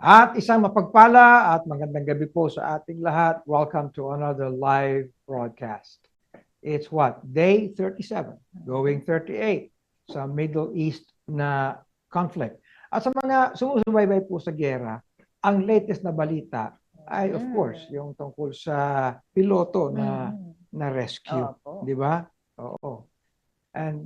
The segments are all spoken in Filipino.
At isang mapagpala at magandang gabi po sa ating lahat. Welcome to another live broadcast. It's what? Day 37, going 38 sa Middle East na conflict. At sa mga sumusubaybay po sa gera, ang latest na balita ay of course yung tungkol sa piloto na rescue, Opo. di ba? Oo. And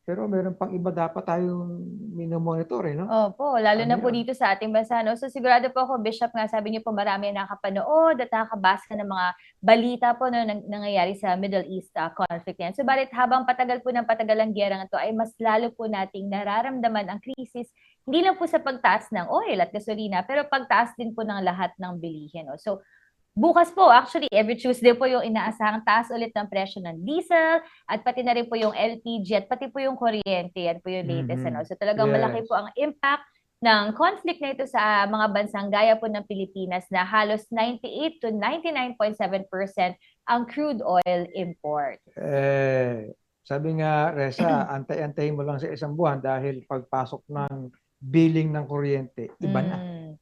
pero meron pang iba dapat tayong minomonitor, no? Opo, lalo Ano na po yun? dito sa ating bansa, no? So sigurado po ako, Bishop, nga sabi niyo po marami ang nakapanood at nakakabasa ng mga balita po na nangyayari sa Middle East conflict yan. So balit habang patagal po ng patagal ang gyerang ito ay mas lalo po nating nararamdaman ang krisis, hindi lang po sa pagtaas ng oil at gasolina, pero pagtaas din po ng lahat ng bilihin. No? So bukas po, actually, every Tuesday po yung inaasahang taas ulit ng presyo ng diesel at pati na rin po yung LPG at pati po yung kuryente. Yan po yung latest. Ano? So talagang malaki Yes. po ang impact ng conflict na ito sa mga bansang gaya po ng Pilipinas na halos 98 to 99.7% ang crude oil import. Sabi nga, Reza, antay-antayin mo lang sa isang buwan dahil pagpasok ng billing ng kuryente, iba na.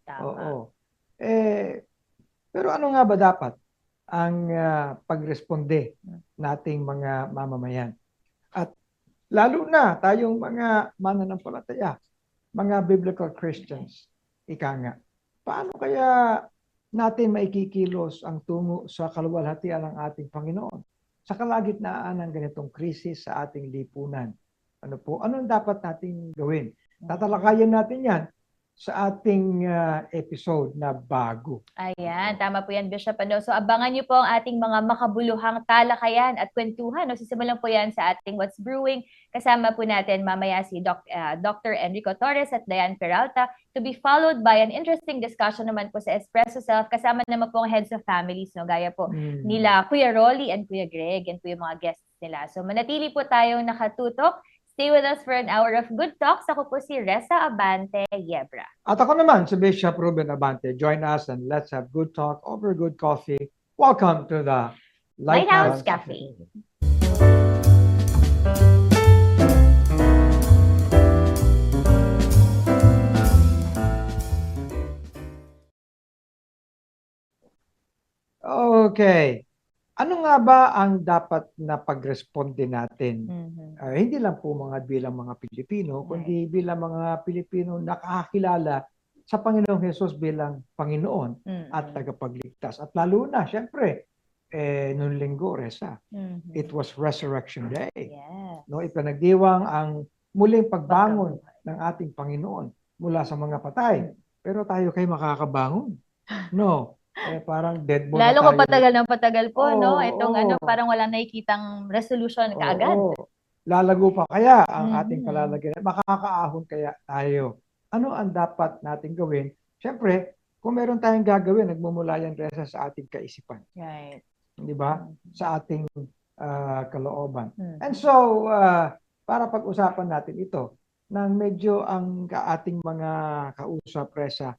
Tama. Oo. Pero ano nga ba dapat ang pagresponde nating mga mamamayan? At lalo na tayong mga mananampalataya, mga biblical Christians, ika nga. Paano kaya natin maikikilos ang tungo sa kaluwalhatian ng ating Panginoon sa kalagitnaan ng ganitong krisis sa ating lipunan? Ano po? Anong dapat nating gawin? Tatalakayin natin yan sa ating episode na bago. Ayan, tama po yan, Bishop. Ano? So abangan niyo po ang ating mga makabuluhang talakayan at kwentuhan. No? Sisimulan po yan sa ating What's Brewing. Kasama po natin mamaya si Dr. Enrico Torres at Diane Peralta, to be followed by an interesting discussion naman po sa Espresso Self. Kasama naman po ang heads of families, no? Gaya po nila Kuya Rolly and Kuya Greg. Yan po yung mga guests nila. So manatili po tayong nakatutok. Stay with us for an hour of good talks. Ako po si Reza Abante Yebra. At ako naman si Bishop Ruben Abante. Join us and let's have good talk over good coffee. Welcome to the Lighthouse Cafe. Okay. Ano nga ba ang dapat na pagresponde natin? Hindi lang po bilang mga Pilipino, kundi bilang mga Pilipino nakakilala sa Panginoong Hesus bilang Panginoon at tagapagligtas. At lalo na, syempre, noong linggo, Reza, it was Resurrection Day. Yeah. No, ipinagdiwang ang muling pagbangon ng ating Panginoon mula sa mga patay. Pero tayo kay makakabangon. No. Parang dead mo Lalo na ko tayo. patagal ng patagal po, no? Oo, Itong oo. parang wala nakikitang resolution kaagad. Oo. Lalago pa kaya ang ating Mhm. kalalagyan? Makakaahon kaya tayo? Ano ang dapat natin gawin? Siyempre, kung meron tayong gagawin, nagmumula yan Reza sa ating kaisipan. Right. Di ba? Sa ating kalooban. And so, para pag-usapan natin ito, nang medyo ang ating mga kausap, Reza,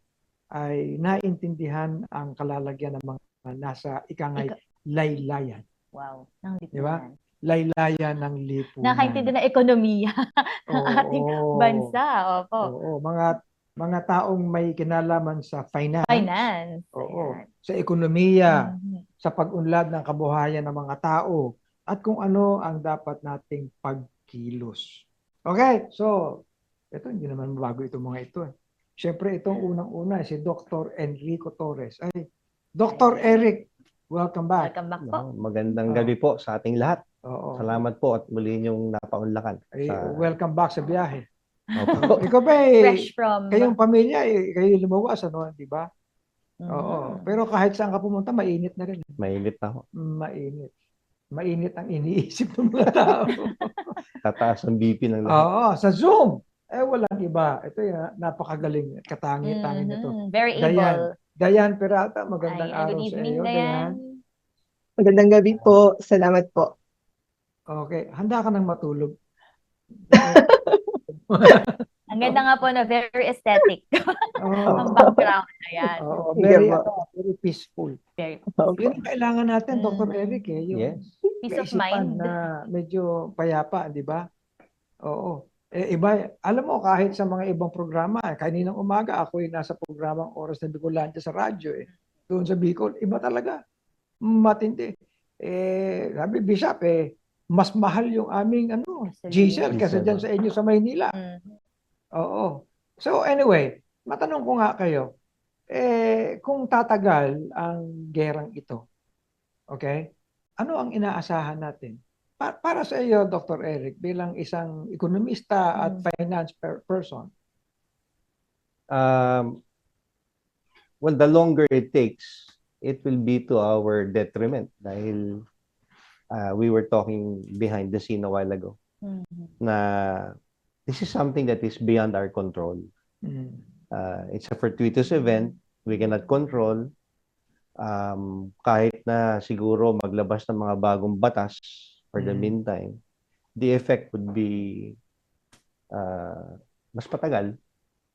ay naintindihan ang kalalagyan ng mga nasa ikangay laylayan. Wow. Ng Di ba? lipunan. Laylayan ng lipunan. Nakaintindi ng ekonomiya ng ating bansa. Opo. Oo, mga taong may kinalaman sa finance. Finance. Oo, Ayan. sa ekonomiya, sa pag-unlad ng kabuhayan ng mga tao, at kung ano ang dapat nating pagkilos. Okay, so, ito hindi naman bago itong mga ito. Siyempre, itong unang-una, si Dr. Enrico Torres. Ay, Dr. Eric, welcome back. Welcome back po. Magandang gabi po sa ating lahat. Oo. Salamat po at muli niyong napaunlakan. Ay, welcome back sa biyahe. Opo. Ikaw ba, Fresh from... kayong pamilya, kayo lumuwas, ano, di ba? Oo. Pero kahit saan ka pumunta, mainit na rin. Mainit na ho. Mainit. Mainit ang iniisip ng mga tao. Tataas ang BP ng lahat. Oo, sa Zoom. Walang iba. Ito yung napakagaling. Katangi-tangi nito. Very able. Diane Peralta, magandang araw Good sa evening, iyo, Diane. Magandang gabi po. Salamat po. Okay, handa ka nang matulog. Ang ganda nga po na very aesthetic. Ang background. Ayan. Very peaceful. Very Yun ang kailangan natin, Dr. Eric. Yung Yes. peace of kaisipan mind. na medyo payapa, di ba? Oo. Iba, alam mo, kahit sa mga ibang programa, kaninang umaga ako ay nasa programang Oras ng Bicolante sa radyo doon sa Bicol, iba talaga, matindi. Sabi, Bishop, mas mahal yung aming diesel kasi Diesel, dyan no? sa inyo sa Maynila. Mhm. Oo. So anyway, matanong ko nga kayo, kung tatagal ang gerang ito, okay? Ano ang inaasahan natin? Para sa iyo, Dr. Eric, bilang isang ekonomista at finance person. Um, well, the longer it takes, it will be to our detriment dahil we were talking behind the scene a while ago Mhm. na this is something that is beyond our control. Mm. It's a fortuitous event. We cannot control. Kahit na siguro maglabas ng mga bagong batas for the meantime, the effect would be mas patagal.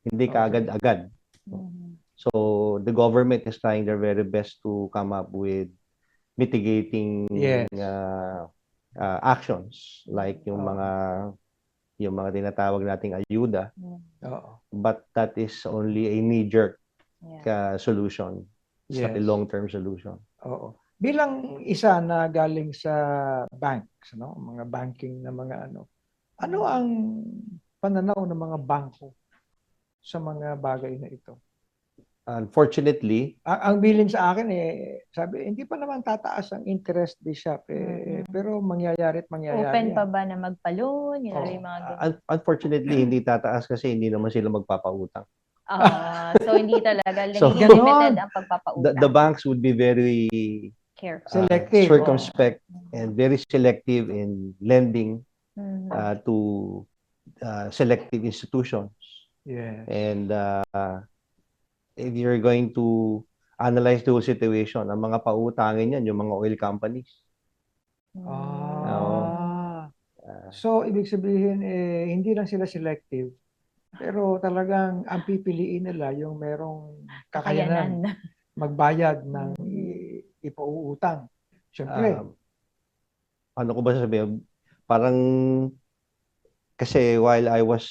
Hindi kaagad-agad. Mhm. So the government is trying their very best to come up with mitigating Yes. actions like yung mga tinatawag nating ayuda, Oo. but that is only a knee-jerk Yeah. solution. It's not a Yes. long-term solution. Oo. Bilang isa na galing sa banks, mga banking na mga ano ang pananaw ng mga bangko sa mga bagay na ito? Unfortunately, Ang bilin sa akin sabi, hindi pa naman tataas ang interest, Bishop, pero mangyayari at Open mangyayari pa yan. ba na magpa-loan? Yun Oo. yung mga ganun. unfortunately, hindi tataas kasi hindi naman sila magpapautang. So hindi talaga So, nagiging limited ang The pagpapautang. banks would be very Careful. Selective. circumspect and very selective in lending Mhm. to selective institutions. Yes. And if you're going to analyze the whole situation, ang mga pautangin yan, yung mga oil companies. Ah. So, ibig sabihin, hindi lang sila selective, pero talagang ang pipiliin nila yung merong kakayanan Kakayanan. magbayad ng ipauutang. Siyempre. Ano ko ba sasabihin? Parang kasi while I was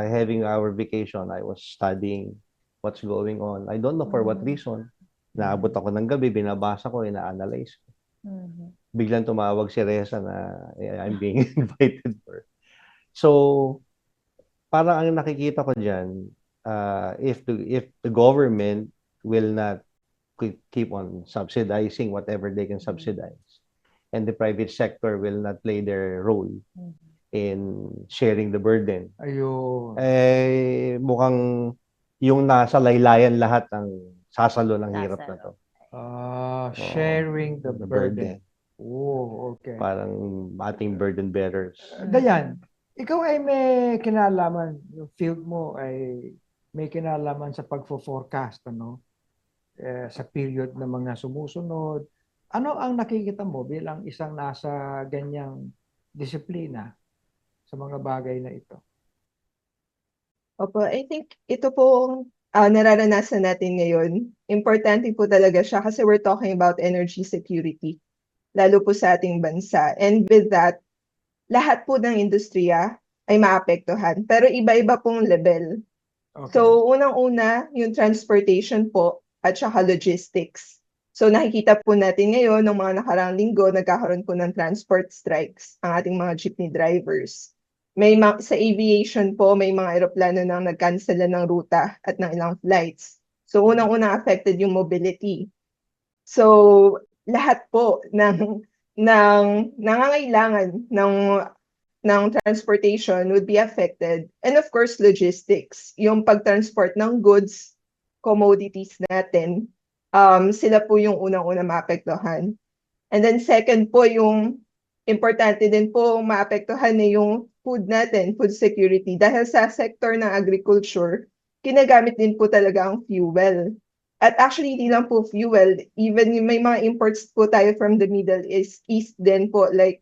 having our vacation, I was studying what's going on. I don't know for what reason. Naabot ako ng gabi, binabasa ko, ina-analyze ko. Mhm. Biglang tumawag si Reza na I'm being invited for. So, parang ang nakikita ko dyan, if the government will not keep on subsidizing whatever they can subsidize, and the private sector will not play their role in sharing the burden, Ayun. mukhang yung nasa laylayan lahat ang sasalo ng hirap na to. Sharing the burden. Oh, okay. Parang ating burden bearers. Dayan, ikaw ay may kinalaman, yung field mo ay may kinalaman sa pagfo-forecast, sa period ng mga sumusunod. Ano ang nakikita mo bilang isang nasa ganyang disiplina sa mga bagay na ito? Opo, I think ito po nararanasan natin ngayon. Importante po talaga siya kasi we're talking about energy security, lalo po sa ating bansa. And with that, lahat po ng industriya ay maapektuhan. Pero iba-iba pong level. Okay. So, unang-una, yung transportation po at saka logistics. So, nakikita po natin ngayon, ng mga nakarang linggo, nagkakaroon po ng transport strikes ang ating mga jeepney drivers. Sa aviation po, may mga eroplano nang nag-cancel ng ruta at ng ilang flights. So, unang-una affected yung mobility. So, lahat po ng nangangailangan ng transportation would be affected. And of course, logistics. Yung pag-transport ng goods, commodities natin, sila po yung unang-una maapektuhan. And then second po, yung importante din po maapektuhan na yung food natin, food security. Dahil sa sector ng agriculture, kinagamit din po talaga ang fuel. At actually, hindi lang po fuel. Even may mga imports po tayo from the Middle East din po, like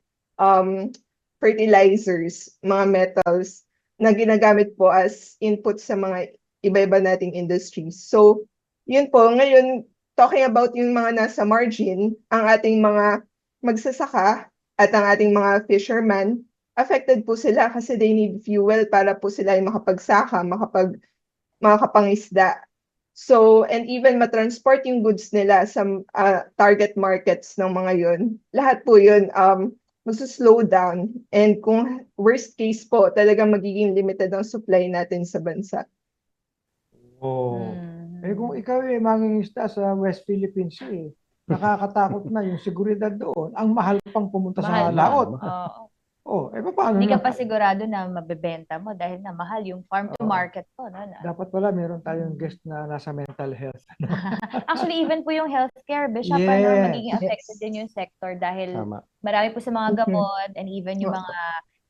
fertilizers, mga metals na ginagamit po as input sa mga iba-iba nating industries. So, yun po. Ngayon, talking about yung mga nasa margin, ang ating mga magsasaka at ang ating mga fishermen affected po sila kasi they need fuel para po sila ay makapagsaka, makapangisda. So, and even matransport yung goods nila sa target markets ng mga yun. Lahat po yun magsuslow down. And kung worst case po, talagang magiging limited ang supply natin sa bansa. Oh. Mm. Eh kung ikaw mangingisda sa West Philippines nakakatakot na yung seguridad doon. Ang mahal pang pumunta sa Mahal. laot. Oo. Oh, eh paano Hindi ka na? pa sigurado na mabebenta mo dahil na mahal yung farm to Oo. market po. No? Dapat pala meron tayong guest na nasa mental health. Actually, even po yung healthcare, Bishop, Yes. magiging affected Yes. din yung sector dahil Tama. marami po sa mga gamot and even yung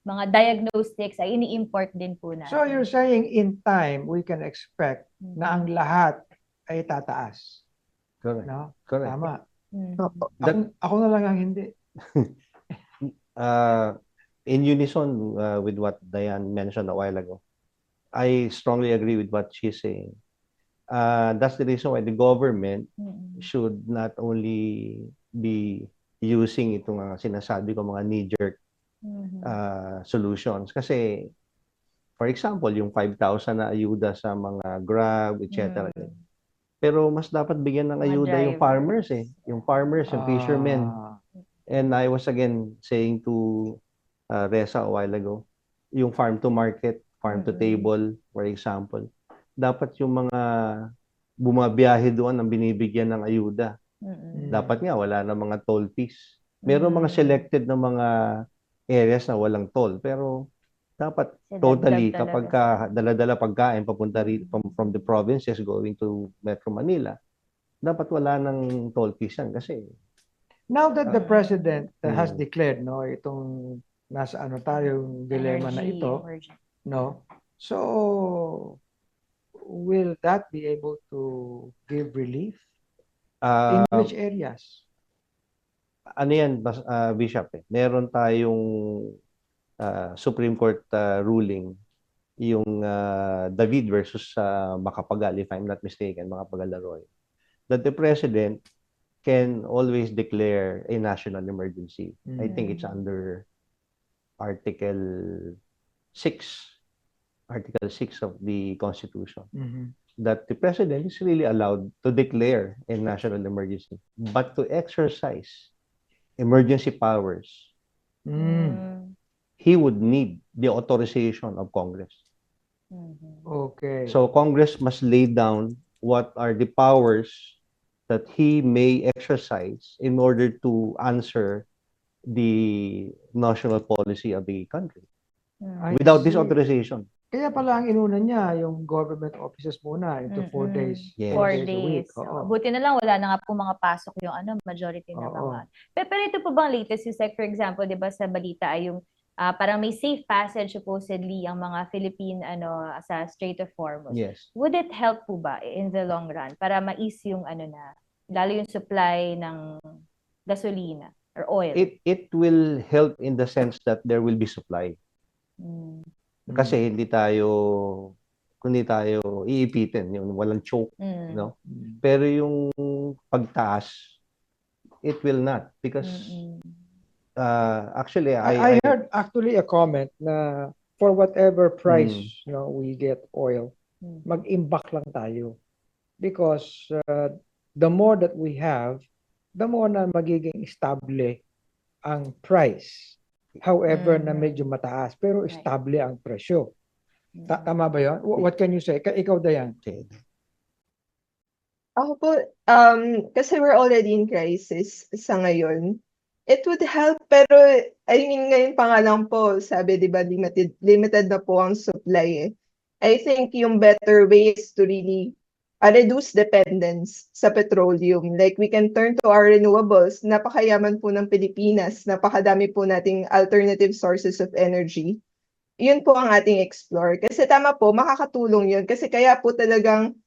mga diagnostics ay ini-import din po natin. So you're saying in time we can expect na ang lahat ay tataas. Correct. No? Correct. Tama. Mm. Opo. Ako na lang ang hindi. In unison with what Diane mentioned a while ago, I strongly agree with what she's saying. That's the reason why the government should not only be using itong sinasabi ko mga knee-jerk solutions. Kasi, for example, yung 5,000 na ayuda sa mga Grab, etc. Pero mas dapat bigyan ng Mga ayuda yung driver. farmers Yung farmers, yung fishermen. And I was again saying to Reza a while ago, yung farm to market, farm to table, for example, dapat yung mga bumabiyahe doon ang binibigyan ng ayuda. Dapat nga wala na mga toll fees. Meron mga selected na mga areas na walang toll, pero dapat totally kapag dala-dala pagkain papunta from the provinces going to Metro Manila, dapat wala ng toll fees yan kasi now that the president has declared itong nasa tayong dilemma na ito, no? So will that be able to give relief? In which areas? Ano yan, Bishop? Meron tayong Supreme Court ruling, yung David versus Macapagal, if I'm not mistaken, Macapagal Arroyo, that the president can always declare a national emergency. I think it's under Article 6 of the Constitution, that the president is really allowed to declare a national emergency, but to exercise emergency powers, he would need the authorization of Congress. Okay. So Congress must lay down what are the powers that he may exercise in order to answer the national policy of the country. I Without this see. authorization. Kaya pala ang inuna niya yung government offices muna into 4 days. Yes. 4 a week. days. Oo. Buti na lang wala na nga po mga pasok yung majority na mga. Pero ito po bang latest yung for example, 'di ba sa balita ay yung parang may safe passage supposedly ang mga Philippine sa Strait of Hormuz. Yes. Would it help po ba in the long run para mais yung lalo yung supply ng gasolina or oil? It will help in the sense that there will be supply. Kasi kung hindi tayo iipitin, yung walang choke, no? Pero yung pagtaas, it will not because actually I heard actually a comment na for whatever price we get oil, mag-imbak lang tayo because the more that we have, the more na magiging stable ang price. However, na medyo mataas, pero stable ang presyo. Tama ba yun? What can you say? Ikaw, Dayan. Ako po, kasi we're already in crisis sa ngayon. It would help, pero I mean, ngayon pa nga lang po, sabi, di ba, limited na po ang supply. I think yung better way is to really reduce dependence sa petroleum. Like we can turn to our renewables. Napakayaman po ng Pilipinas. Napakadami po nating alternative sources of energy. Yun po ang ating explore. Kasi tama po, makakatulong yun. Kasi kaya po talagang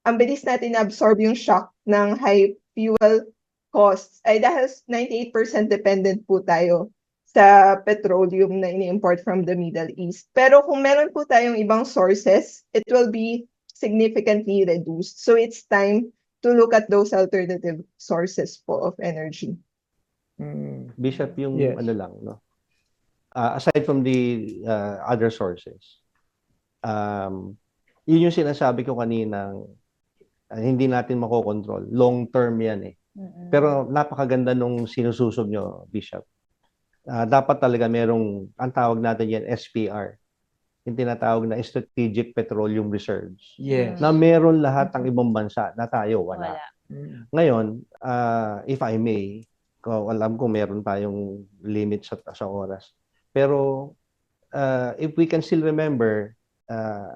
ang bilis natin na-absorb yung shock ng high fuel costs ay dahil 98% dependent po tayo sa petroleum na ini-import from the Middle East. Pero kung meron po tayong ibang sources, it will be significantly reduced. So it's time to look at those alternative sources po of energy. Bishop, yung Yes. ano lang, no? aside from the other sources, yun yung sinasabi ko kaninang hindi natin makokontrol. Long term yan eh. Pero napakaganda nung sinususob nyo, Bishop. Dapat talaga merong, ang tawag natin yan, SPR. Yung tinatawag na Strategic Petroleum Reserves. Yes. Na meron lahat ng ibang bansa na tayo wala. Wala. Ngayon, if I may, alam ko meron tayong limit sa oras. Pero if we can still remember,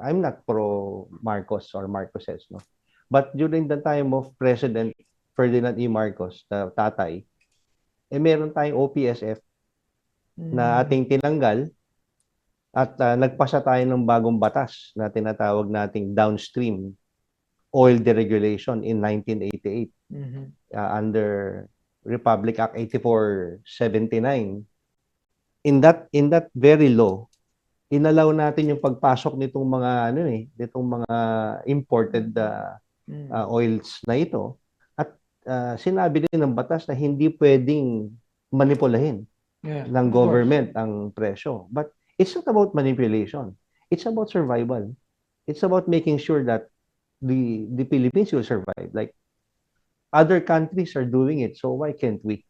I'm not pro Marcos or Marcoses, no? But during the time of President Ferdinand E. Marcos, tatay, meron tayong OPSF na ating tinanggal at nagpasa tayo ng bagong batas na tinatawag nating downstream oil deregulation in 1988 under Republic Act 8479. In that very law, inalaw natin yung pagpasok nitong mga nitong mga imported oils na ito at sinabi din ng batas na hindi pwedeng manipulahin ng government ang presyo. But it's not about manipulation. It's about survival. It's about making sure that the Philippines will survive. Like other countries are doing it, so why can't we?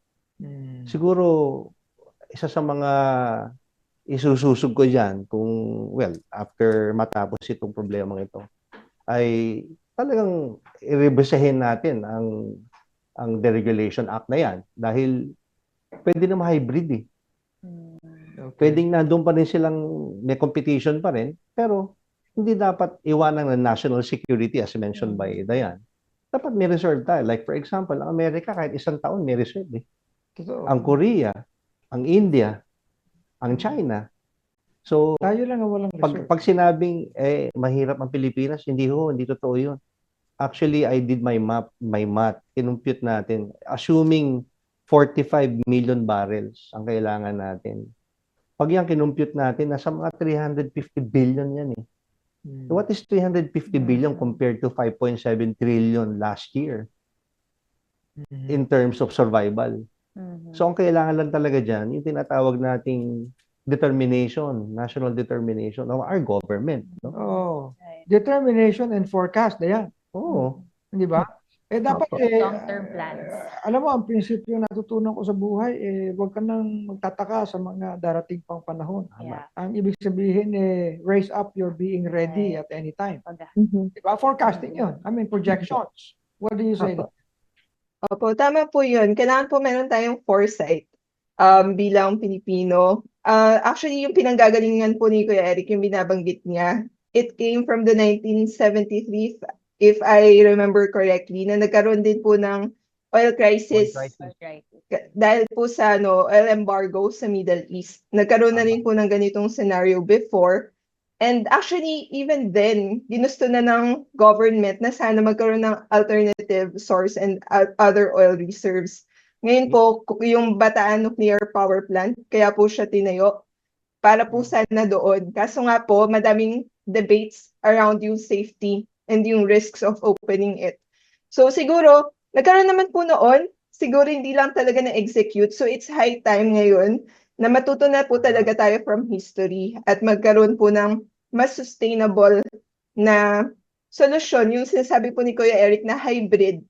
Siguro isa sa mga isususog ko diyan kung after matapos itong problema ito ay talagang i-revisahin natin ang Deregulation Act na yan dahil pwede na ma-hybrid eh. Pwedeng nandun pa rin silang may competition pa rin pero hindi dapat iwanan ng national security as mentioned by Dayan. Dapat may reserve tayo. Like for example, ang Amerika kahit isang taon may reserve eh. Ang Korea, ang India, ang China. So, tayo lang ang walang reserve. Pag sinabing mahirap ang Pilipinas, hindi totoo 'yun. Actually, I did my math, kinumpute natin assuming 45 million barrels ang kailangan natin. Pag yan kinumpute natin, nasa mga 350 billion yan eh. So what is 350 billion compared to 5.7 trillion last year in terms of survival? So ang kailangan lang talaga dyan, yung tinatawag nating determination, national determination of our government. No? Oh, determination and forecast, yan. Oo. Di ba? Dapat long-term plans. Alam mo, ang prinsipyo na natutunan ko sa buhay, huwag ka nang magtataka sa mga darating pang panahon. Yeah. Ang ibig sabihin, raise up your being ready at any time. Mhm. Di ba? Forecasting yun. I mean, projections. What do you say? Opo, tama po yun. Kailangan po meron tayong foresight bilang Pilipino. Actually, yung pinanggagalingan po ni Kuya Eric, yung binabanggit niya, it came from the 1973, if I remember correctly, na nagkaroon din po ng oil crisis. Dahil po sa oil embargo sa Middle East. Nagkaroon na rin po ng ganitong scenario before. And actually, even then, ginusto na ng government na sana magkaroon ng alternative source and other oil reserves. Ngayon po, yung Bataan Nuclear Power Plant, kaya po siya tinayo para po sana doon. Kaso nga po, madaming debates around yung safety and yung risks of opening it. So siguro, nagkaroon naman po noon, siguro hindi lang talaga na-execute. So it's high time ngayon na matuto na po talaga tayo from history at magkaroon po ng mas sustainable na solusyon. Yung sinasabi po ni Kuya Eric na hybrid.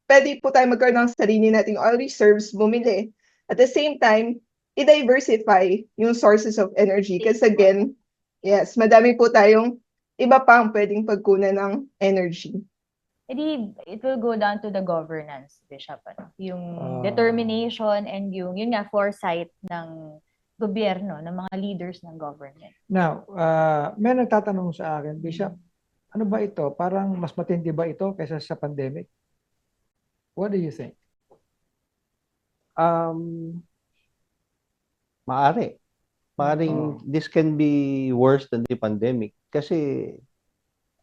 Pwede po tayo magkaroon ng sarili nating oil reserves, bumili. At the same time, i-diversify yung sources of energy. Kasi again, yes, madami po tayong iba pang pwedeng pagkunan ng energy. It will go down to the governance, Bishop. Yung determination and yun nga, foresight ng gobyerno, ng mga leaders ng government. Now, may nagtatanong sa akin, Bishop, ano ba ito? Parang mas matindi ba ito kaysa sa pandemic? What do you think? Maari. Maaring this can be worse than the pandemic kasi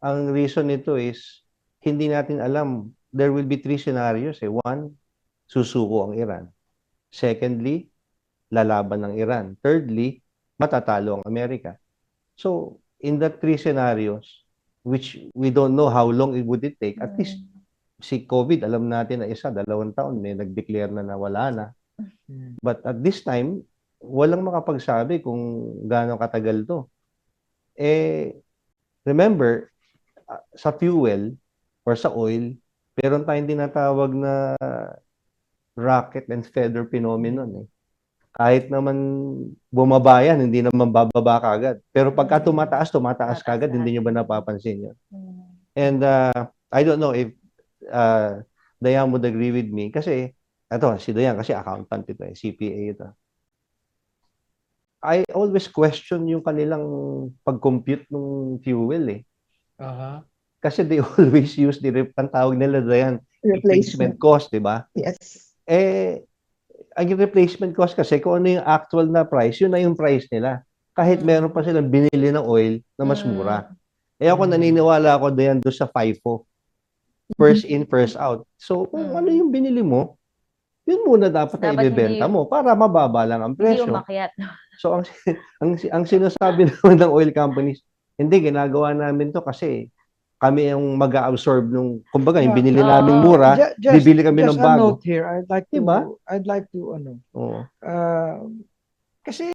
ang reason nito is hindi natin alam. There will be 3 scenarios. One, susuko ang Iran. Secondly, lalaban ng Iran. Thirdly, matatalo ang Amerika. So, in the 3 scenarios, which we don't know how long it would take, at least si COVID, alam natin na 1-2 taon, may nag-declare na wala na. But at this time, walang makapagsabi kung gaano katagal to. Eh, remember, sa fuel or sa oil, meron tayong tinatawag na rocket and feather phenomenon eh. Kahit naman bumaba yan, hindi naman bababa kagad. Pero pagka tumataas Tataas kagad, hindi nyo ba lahat. napapansin yun? Mm. And I don't know if Dayan would agree with me kasi si Dayan kasi accountant ito CPA ito. I always question yung kanilang pag-compute ng fuel eh. Aha. Kasi they always use ang tawag nila Dayan, replacement Replacement. cost, di ba? Yes. Ang replacement cost kasi kung ano yung actual na price, yun na yung price nila. Kahit meron pa silang binili ng oil na mas mura. Ako naniniwala ako doon sa FIFO. First in, first out. So, kung ano yung binili mo, yun muna dapat na Dapat ibebenta hindi- mo para mababa lang ang Hindi presyo. umakyat. So, ang sinasabi naman ng oil companies, hindi, ginagawa namin to kasi kami yung mag-absorb nung, kumbaga, yung Yeah. binili namin mura, bibili kami ng just a bago. note here, Diba? I'd like to Oo. kasi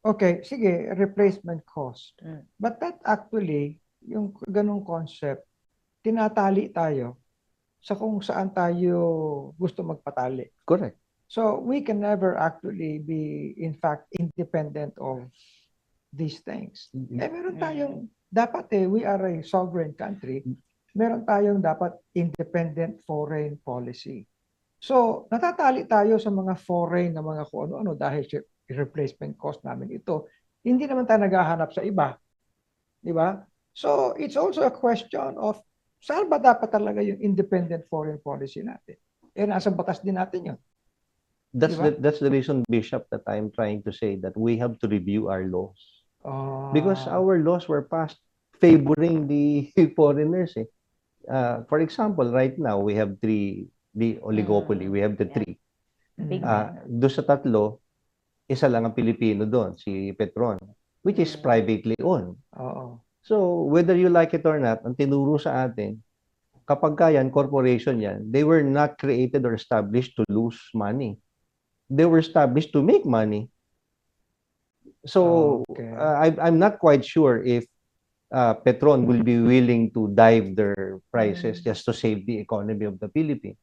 okay, sige, replacement cost. But that actually, yung ganong concept, tinatali tayo sa kung saan tayo gusto magpatali. Correct. So we can never actually be, in fact, independent of these things. Meron tayong, dapat we are a sovereign country, meron tayong dapat independent foreign policy. So, natatali tayo sa mga foreign na mga kung ano-ano dahil sa replacement cost namin ito. Hindi naman tayo naghahanap sa iba. Di ba? So, it's also a question of saan ba dapat talaga yung independent foreign policy natin? Nasa batas din natin yun. That's the reason, Bishop, that I'm trying to say that we have to review our laws. Because our laws were passed favoring the foreigners. For example, right now, we have the oligopoly. We have the three. Big Doon sa tatlo, isa lang ang Pilipino doon, si Petron, which is privately owned. Oo. So, whether you like it or not, ang tinuro sa atin, kapag yan, corporation yan, they were not created or established to lose money. They were established to make money. So, Okay. I'm not quite sure if Petron will be willing to dive their prices just to save the economy of the Philippines.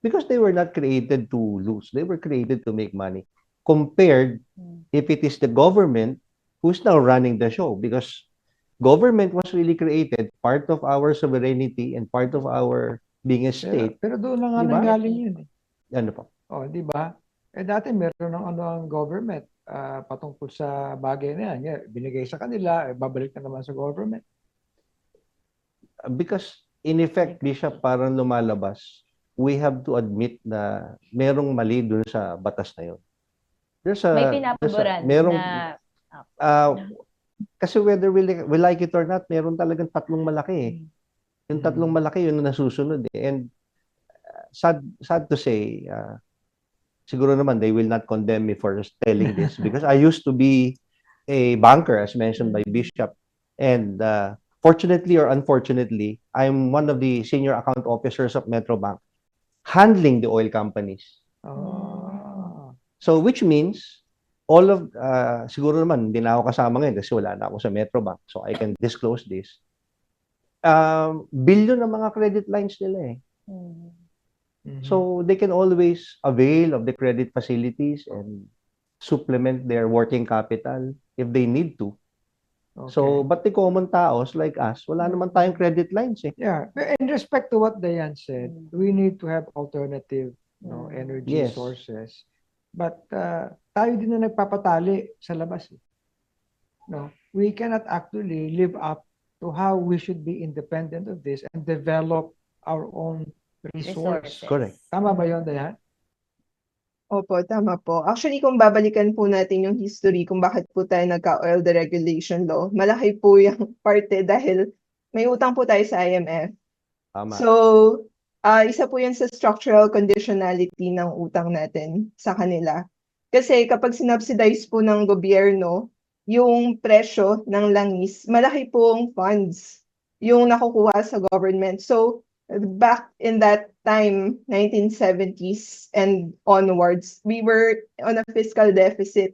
Because they were not created to lose. They were created to make money. Compared if it is the government who's now running the show. Because government was really created, part of our sovereignty and part of our being a state. Pero doon na nga Diba? nanggaling yun eh. Ano po? Di ba? Dati meron ng ang government patungkol sa bagay na yan. Binigay sa kanila, babalik na naman sa government. Because in effect, Bishop, parang lumalabas, we have to admit na merong mali dun sa batas na yun. May pinapaboran na... Kasi whether we like it or not, meron talagang tatlong malaki eh. Yung tatlong malaki, yun na nasusunod eh. And sad to say, siguro naman they will not condemn me for telling this because I used to be a banker as mentioned by Bishop, and fortunately or unfortunately, I'm one of the senior account officers of Metrobank handling the oil companies. So which means all of siguro naman hindi na ako kasama ngayon kasi wala na ako sa Metrobank, so I can disclose this. Billion ng mga credit lines nila eh. So they can always avail of the credit facilities and supplement their working capital if they need to. Okay. So, but the common taos like us, wala naman tayong credit lines eh. Yeah, but in respect to what Dayan said, we need to have alternative energy Yes. sources. But tayo din na nagpapatali sa labas. No, we cannot actually live up to how we should be independent of this and develop our own resource. Correct. Tama ba yun, Dayan? Opo, tama po. Actually, kung babalikan po natin yung history kung bakit po tayo nagka-oil deregulation law, malaki po yung parte dahil may utang po tayo sa IMF. Tama. So, isa po yan sa structural conditionality ng utang natin sa kanila. Kasi kapag sinubsidize po ng gobyerno yung presyo ng langis, malaki pong funds yung nakukuha sa government. So, back in that time, 1970s and onwards, we were on a fiscal deficit.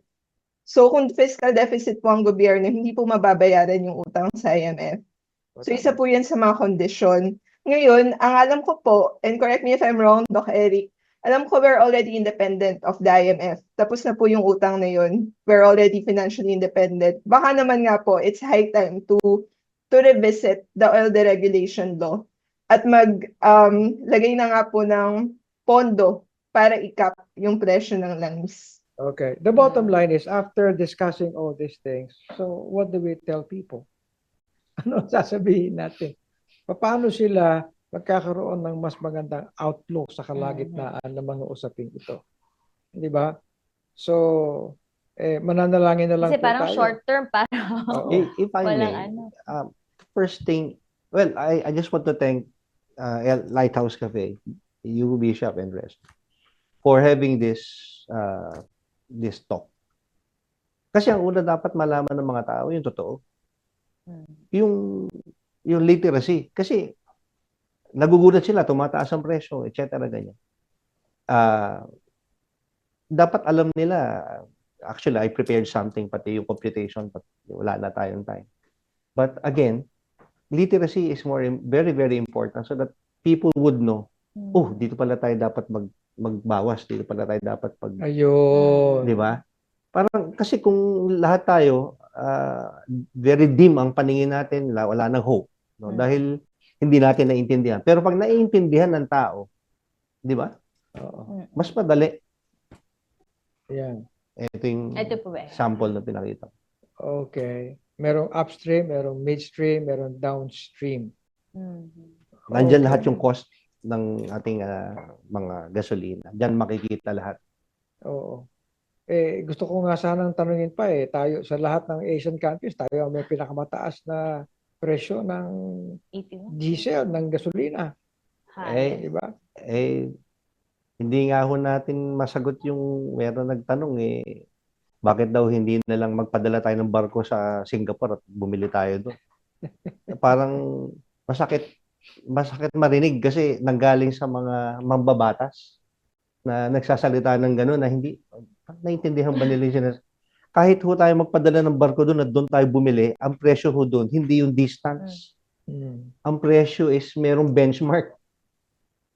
So kung fiscal deficit po ang gobyerno, hindi po mababayaran yung utang sa IMF. So isa po yan sa mga kondisyon. Ngayon, ang alam ko po, and correct me if I'm wrong, Doc Eric, alam ko we're already independent of the IMF. Tapos na po yung utang na yun. We're already financially independent. Baka naman nga po, it's high time to revisit the oil deregulation law at lagay na nga po ng pondo para i-cap yung presyo ng langis. Okay. The bottom line is, after discussing all these things, so what do we tell people? Ano ang sasabihin natin? Paano sila magkakaroon ng mas magandang outlook sa kalagitnaan ng mga usaping ito? Di ba? So, mananalangin na lang Kasi po parang tayo. short term, parang Oo. If I walang may, ano. first thing, well, I just want to thank Lighthouse Cafe, you, Bishop, and rest for having this talk. Kasi ang una dapat malaman ng mga tao, yung totoo. Yung literacy. Kasi nagugulat sila, tumataas ang presyo, etc. ganyan. Dapat alam nila, actually, I prepared something, pati yung computation, but wala na tayong time. But again, literacy is very, very important so that people would know, oh, dito pala tayo dapat magbawas, dito pala tayo dapat Ayun. di ba? Parang, kasi kung lahat tayo, very dim ang paningin natin, wala nang hope. No? Dahil hindi natin naiintindihan. Pero pag naiintindihan ng tao, di ba? Oo. Mas madali. Yan. Ito yung Ito po ba? sample na pinakita. Okay. Merong upstream, merong midstream, merong downstream. Nandyan Okay. lahat yung cost ng ating mga gasolina. Diyan makikita lahat. Oo. Gusto ko nga sanang tanungin pa tayo sa lahat ng Asian countries, tayo ang may pinakamataas na presyo ng 81. diesel, ng gasolina. High. Di ba? Hindi nga ho natin masagot yung meron nagtanong bakit daw hindi na lang magpadala tayo ng barko sa Singapore at bumili tayo doon. Parang masakit marinig kasi nanggaling sa mga mambabatas na nagsasalita ng gano'n na hindi naintindihan ba nila yung kahit ho tayo magpadala ng barko doon at doon tayo bumili, ang presyo ho doon, hindi yung distance. Ang presyo is merong benchmark.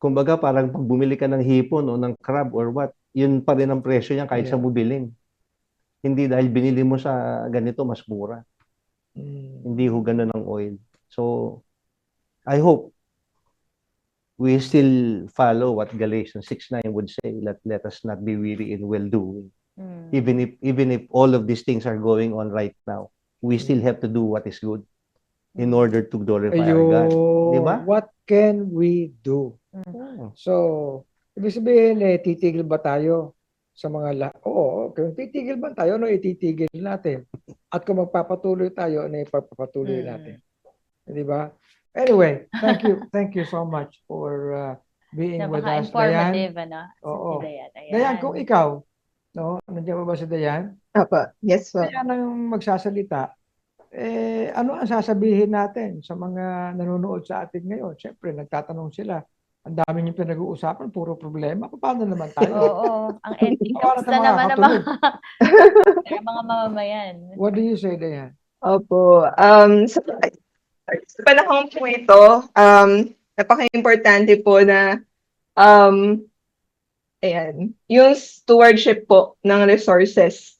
Kumbaga, parang pag bumili ka ng hipon o ng crab or what, yun pa rin ang presyo niya kahit sa bubilin. Hindi dahil binili mo sa ganito, mas mura. Hindi ho ganun ang oil. So, I hope we still follow what Galatians 6:9 would say, let us not be weary in well-doing. Even if all of these things are going on right now, we still have to do what is good in order to glorify our God. Di ba? What can we do? So, ibig sabihin, titigil ba tayo sa mga Oo, kung titigil ba tayo, ititigil natin. At kung magpapatuloy tayo, ipagpapatuloy natin. Di ba? Anyway, thank you so much for being with us, Dayan. Napaka-informative, ano? Oo. Si Dayan. Ayan. Dayan, kung ikaw, no, nandiyan ba si Dayan? Apa, yes po. Dayan ang magsasalita. Ano ang sasabihin natin sa mga nanonood sa atin ngayon? Siyempre, nagtatanong sila. Ang dami niyong pinag-uusapan, puro problema. Paano naman tayo? Oo. Ang ending. Paano Kamusta tayo naman ang makakatulog? mga mamamayan? What do you say, Dayan? Opo. Sa panahon po ito, napaka-importante po na yung stewardship po ng resources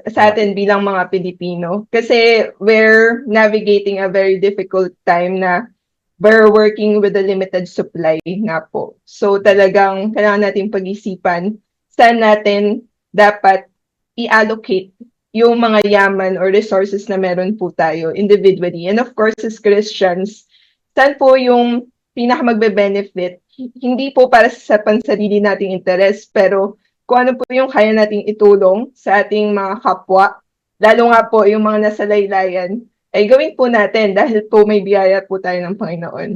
sa atin bilang mga Pilipino. Kasi we're navigating a very difficult time na we're working with a limited supply nga po. So talagang kailangan natin pag-isipan saan natin dapat i-allocate yung mga yaman or resources na meron po tayo individually. And of course, as Christians, saan po yung pinaka-magbe-benefit? Hindi po para sa pansarili nating interes, pero kung ano po yung kaya nating itulong sa ating mga kapwa, lalo nga po yung mga nasa laylayan, ay gawin po natin dahil po may biyaya po tayo ng Panginoon.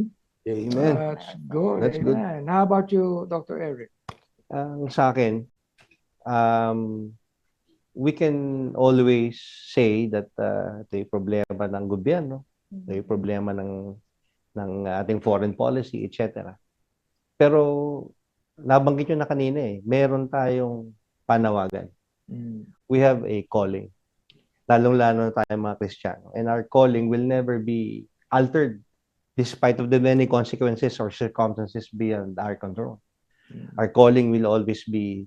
Amen. That's good. That's good. Amen. How about you, Dr. Eric? Sa akin, we can always say that ito yung problema ng gobyerno, ito yung problema ng ating foreign policy, etc. Pero nabanggit nyo na kanina meron tayong panawagan. We have a calling. Lalong-lalo na tayo mga Kristiyano. And our calling will never be altered despite of the many consequences or circumstances beyond our control. Our calling will always be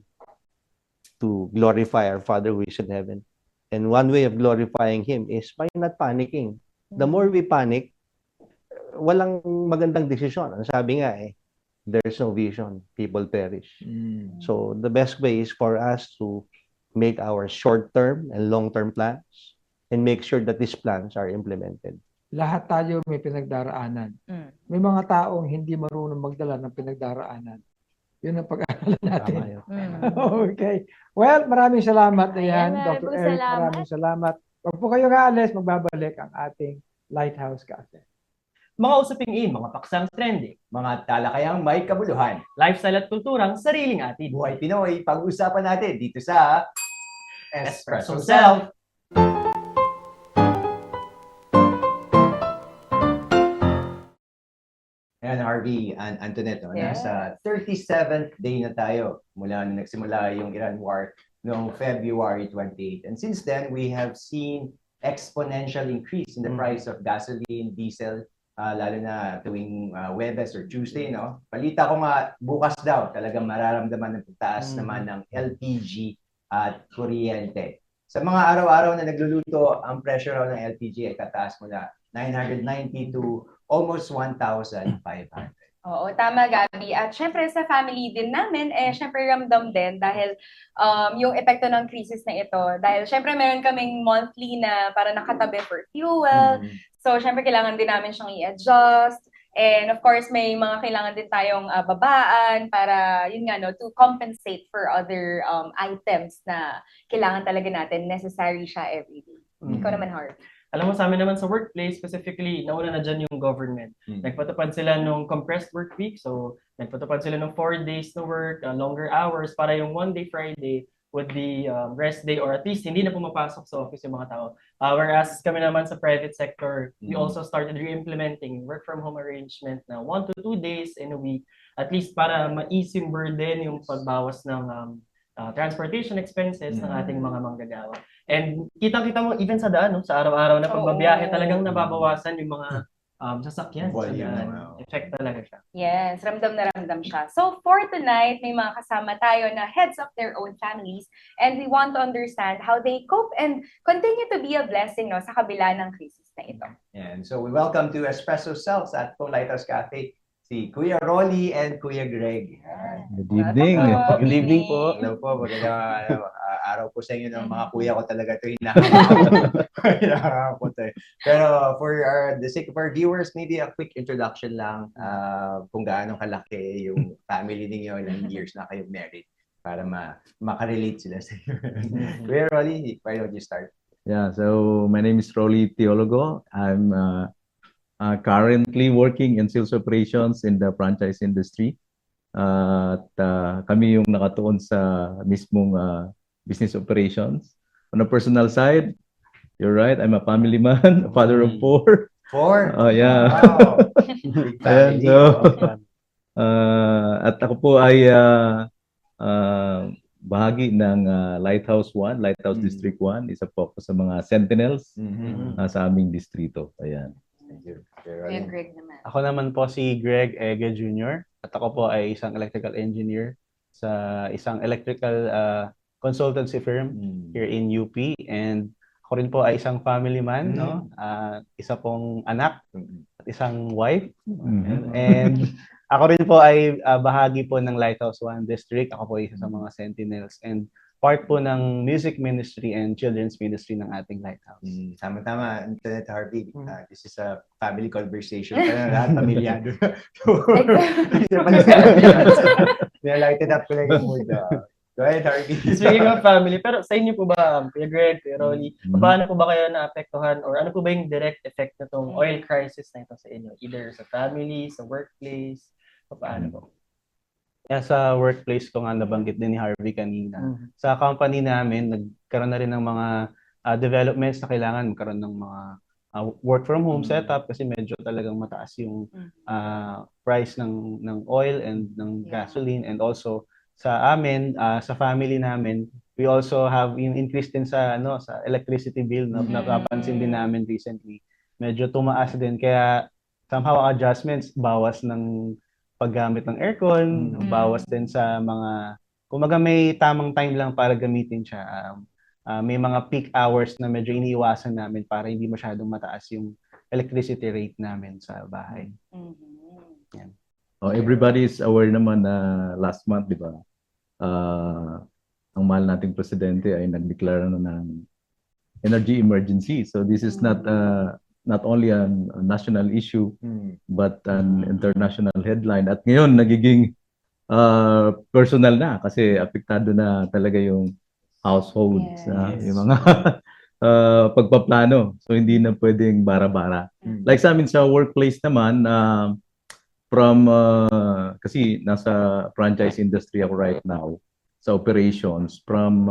to glorify our Father who is in heaven. And one way of glorifying Him is by not panicking. The more we panic, walang magandang desisyon. Ang sabi nga there's no vision, people perish. So the best way is for us to make our short-term and long-term plans and make sure that these plans are implemented. Lahat tayo may pinagdaraanan. May mga taong hindi marunong magdala ng pinagdaraanan. Yun ang pag-aaral natin. Tama yun. Okay. Well, maraming salamat na yan, Ayan, Dr. maraming Eric. salamat. Maraming salamat. Huwag po kayong aalis, magbabalik ang ating Lighthouse Cafe. Mga usaping mga paksang trending, mga talakayang may kabuluhan, lifestyle at kulturang sariling atin. Buhay Pinoy, pag-usapan natin dito sa Espresso Self. Ayan, Harvey and Antoinette, no? Yes. Nasa 37th day na tayo mula nung nagsimula yung Iran War noong February 28. And since then, we have seen exponential increase in the price of gasoline, diesel, lalo na tuwing Webes or Tuesday, no? Balita ko nga, bukas daw, talagang mararamdaman ng pagtaas naman ng LPG at kuryente. Sa mga araw-araw na nagluluto, ang presyo raw ng LPG ay tataas mula 990 to almost 1,500. Oo, tama Gabi. At syempre sa family din namin, syempre ramdam din dahil yung epekto ng crisis na ito. Dahil syempre meron kaming monthly na para nakatabi for fuel. So syempre kailangan din namin siyang i-adjust. And of course, may mga kailangan din tayong babaan para, yun nga, no, to compensate for other items na kailangan talaga natin. Necessary siya everyday. Ikaw naman, Har. Alam mo, sa amin naman sa workplace, specifically, nauna na dyan yung government. Nagpatupad sila nung compressed work week. So, nagpatupad sila nung 4 days to work, longer hours, para yung one day Friday would be rest day, or at least hindi na pumapasok sa office yung mga tao. Whereas kami naman sa private sector, we also started re-implementing work from home arrangement na 1 to 2 days in a week, at least para ma-ease yung burden, yung pagbawas ng transportation expenses ng ating mga manggagawa. And kitang-kita mo even sa daan, no? Sa araw-araw na pagbabiyahe, talagang nababawasan yung mga sasakyan. Effect talaga siya. Yes, ramdam na ramdam siya. So for tonight, may mga kasama tayo na heads of their own families and we want to understand how they cope and continue to be a blessing, no, sa kabila ng crisis na ito. And so we welcome to Espresso Selves at Po Lighthouse Cafe si Kuya Rolly and Kuya Greg. Good evening. Good evening po. Hello po, magandang araw po sa inyo ng mga kuya ko talaga ito hinahanap ko to. Pero for the sake of our viewers, maybe a quick introduction lang kung gaano kalaki yung family ninyo, ilang years na kayo married para makarelate sila sa inyo. Kuya Rolly, why don't you start? Yeah, so my name is Rolly Teologo. I'm currently working in sales operations in the franchise industry. At kami yung nakatuon sa mismong business operations. On a personal side, you're right, I'm a family man, a father of 4. 4? Oh, yeah. Wow. Big Ayan, family. so, at ako po ay bahagi ng Lighthouse 1, Lighthouse District 1, isa po ako sa mga sentinels sa aming distrito. Ayan. Thank you. Kuya Greg naman. Ako naman po si Greg Ege Jr. At ako po ay isang electrical engineer sa isang electrical consultancy firm here in UP. And ako rin po ay isang family man, no? Isa pong anak at isang wife. And ako rin po ay bahagi po ng Lighthouse 1 District. Ako po isa sa mga sentinels and part po ng music ministry and children's ministry ng ating Lighthouse. Tama-tama, Antoinette, Harvey. This is a family conversation. Kaya lahat pamilyado. Lighted up ko lang yung mood. Go ahead, Harvey. Speaking of family, pero sa inyo po ba, Kuya Greg, Kuya Rolly, paano po ba kayo naapektuhan or ano po ba yung direct effect na itong oil crisis na ito sa inyo? Either sa family, sa workplace, paano po? Kaya sa workplace ko nga nabanggit din ni Harvey kanina. Sa company namin, nagkaroon na rin ng mga developments na kailangan magkaroon ng mga work from home Mm. setup kasi medyo talagang mataas yung price ng oil and ng Yeah. gasoline, and also sa amin, sa family namin, we also have yung increase din sa sa electricity bill na napapansin din namin recently. Medyo tumaas din, kaya somehow adjustments, bawas ng paggamit ng aircon, bawas din sa mga, kumaga may tamang time lang para gamitin siya. May mga peak hours na medyo iniiwasan namin para hindi masyadong mataas yung electricity rate namin sa bahay. Everybody is aware naman na last month, di ba? Ang mahal nating presidente ay nagdeklara na ng energy emergency. So this is not only a national issue but an international headline. At ngayon nagiging personal na kasi apektado na talaga yung households, yung mga pagpaplano. So hindi na pwedeng bara-bara. Like sa amin sa workplace naman, kasi nasa franchise industry ako right now, sa operations, from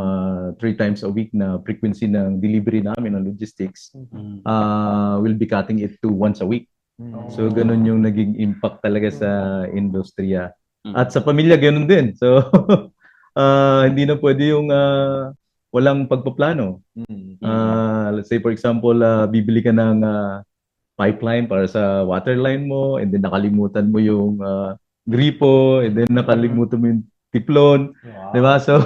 3 times a week na frequency ng delivery namin ng logistics, we'll be cutting it to once a week. So ganun yung naging impact talaga sa industriya. At sa pamilya ganun din. So hindi na pwede yung walang pagpaplano. Let's say for example, bibili ka ng pipeline para sa water line mo, and then nakalimutan mo yung gripo, and then nakalimutan mo yung tiplon, di ba? So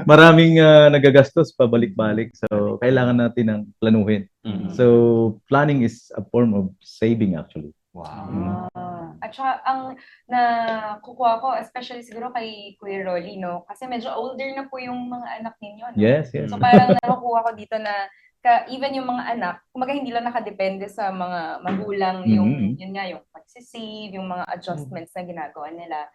maraming nagagastos pabalik-balik. So kailangan natin ng planuhin. So planning is a form of saving actually. Wow. At saka ang nakukuha ko, especially siguro kay Kuya Rolly, no? Kasi medyo older na po yung mga anak ninyo, no? Yes. So parang nakukuha ko dito na even yung mga anak, kumaga hindi lang nakadepende sa mga magulang yung yun nga yung pagsisave, yung mga adjustments na ginagawa nila.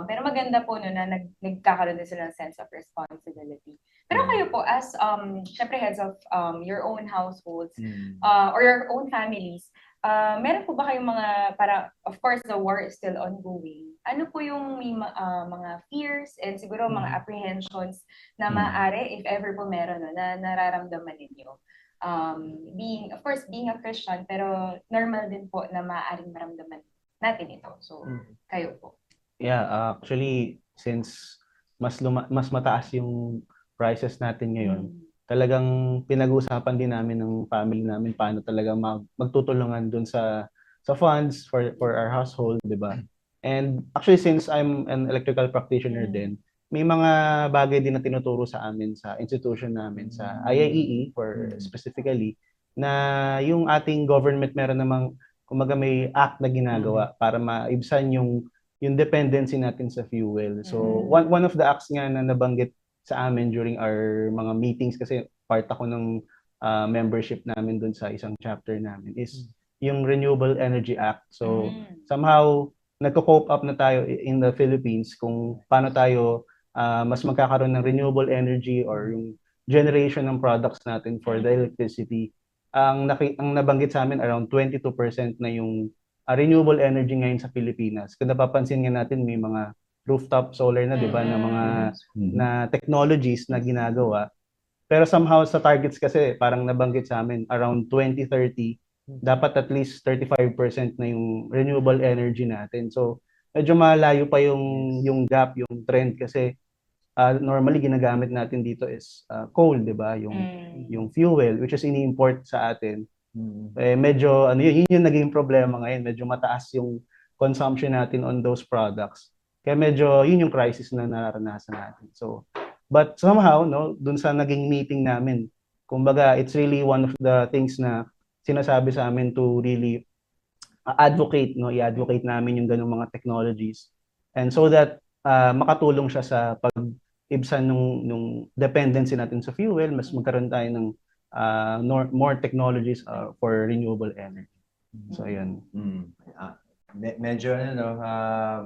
Pero maganda po no na nagkakaroon din sila ng sense of responsibility. Pero kayo po as syempre heads of your own households or your own families, meron po ba kayong mga para, of course the war is still ongoing. Ano po yung may mga fears and siguro mga apprehensions na maaari if ever po meron no, na nararamdaman ninyo? Of course being a Christian, pero normal din po na maaaring maramdaman natin ito. So kayo po. Yeah, actually since mas mataas yung prices natin ngayon, talagang pinag-uusapan din namin ng family namin paano talaga magtutulungan dun sa funds for our household, di ba? And actually since I'm an electrical practitioner din, may mga bagay din na tinuturo sa amin sa institution namin sa IIEE for specifically na yung ating government meron namang kumaga may act na ginagawa para maibsan yung dependency natin sa fuel. So one of the acts nga na nabanggit sa amin during our mga meetings, kasi part ako ng membership namin dun sa isang chapter namin, is yung Renewable Energy Act. So somehow nagko-cope up na tayo in the Philippines kung paano tayo mas magkakaroon ng renewable energy or yung generation ng products natin for the electricity. Ang nabanggit sa amin, around 22% na yung renewable energy ngayon sa Pilipinas. Kung napapansin nga natin, may mga rooftop solar na, 'di ba, na mga na technologies na ginagawa. Pero somehow sa targets kasi parang nabanggit sa amin around 2030 dapat at least 35% na yung renewable energy natin. So medyo malayo pa yung gap, yung trend, kasi normally ginagamit natin dito is coal, 'di ba? Yung fuel which is ini-import sa atin. Medyo yun yung naging problema ngayon. Medyo mataas yung consumption natin on those products. Kaya medyo yun yung crisis na nararanasan natin. So, but somehow, no, dun sa naging meeting namin, kumbaga, it's really one of the things na sinasabi sa amin to really advocate, no, i-advocate namin yung ganung mga technologies. And so that makatulong siya sa pag-ibsan nung dependency natin sa fuel, mas magkaroon tayo ng more technologies for renewable energy. So, ayun. Medyo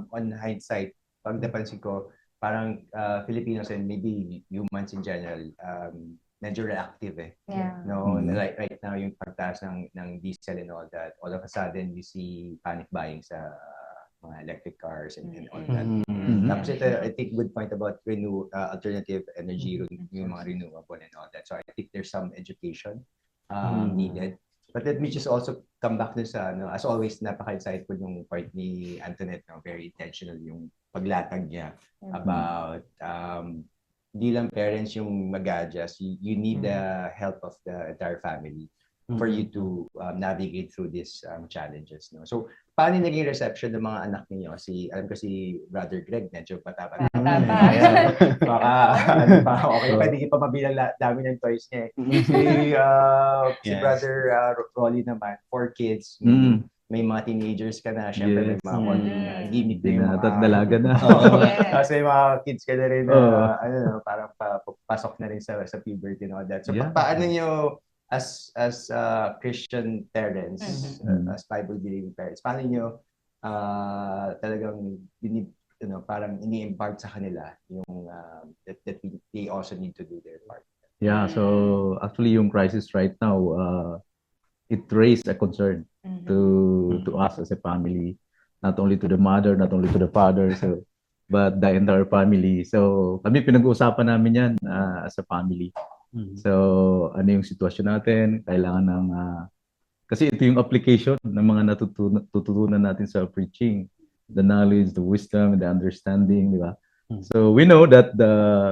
on hindsight, pag napansin ko, parang Filipinos and maybe humans in general, medyo reactive No, like right now yung pagtaas ng diesel and all that, all of a sudden we see panic buying sa mga electric cars and all that. Tapos ito, I think good point about alternative energy, yung mga renewable and all that. So I think there's some education needed But let me just also come back dun sa, as always, napaka-insightful yung part ni Antoinette, no? Very intentional yung paglatag niya about di lang parents yung mag-adjust. You need the help of the entire family for you to navigate through these challenges. No? So, paano naging reception ng mga anak niyo? Alam ko si Brother Greg, medyo bata-bata. Bata pa. Baka, ano pa, okay pa, hindi pa mabilang dami ng toys niya. Si Yes. Brother Rolly naman, 4 kids. May mga teenagers ka na, syempre may mga konting gimmick na yung mga... Dalaga na. Yes. Kasi mga kids ka na rin na, parang pasok na rin sa puberty and all that. So, Yeah. paano nyo, as Christian parents, as Bible-believing parents, paano nyo talagang parang ini-impart sa kanila yung that they also need to do their part? Yeah, so actually yung crisis right now, it raised a concern to us as a family, not only to the mother, not only to the father, but the entire family. So kami pinag-uusapan namin yan as a family. So ano yung sitwasyon natin, kailangan ng kasi ito yung application ng mga natutunan natin sa preaching, the knowledge, the wisdom, the understanding, di ba? So we know that the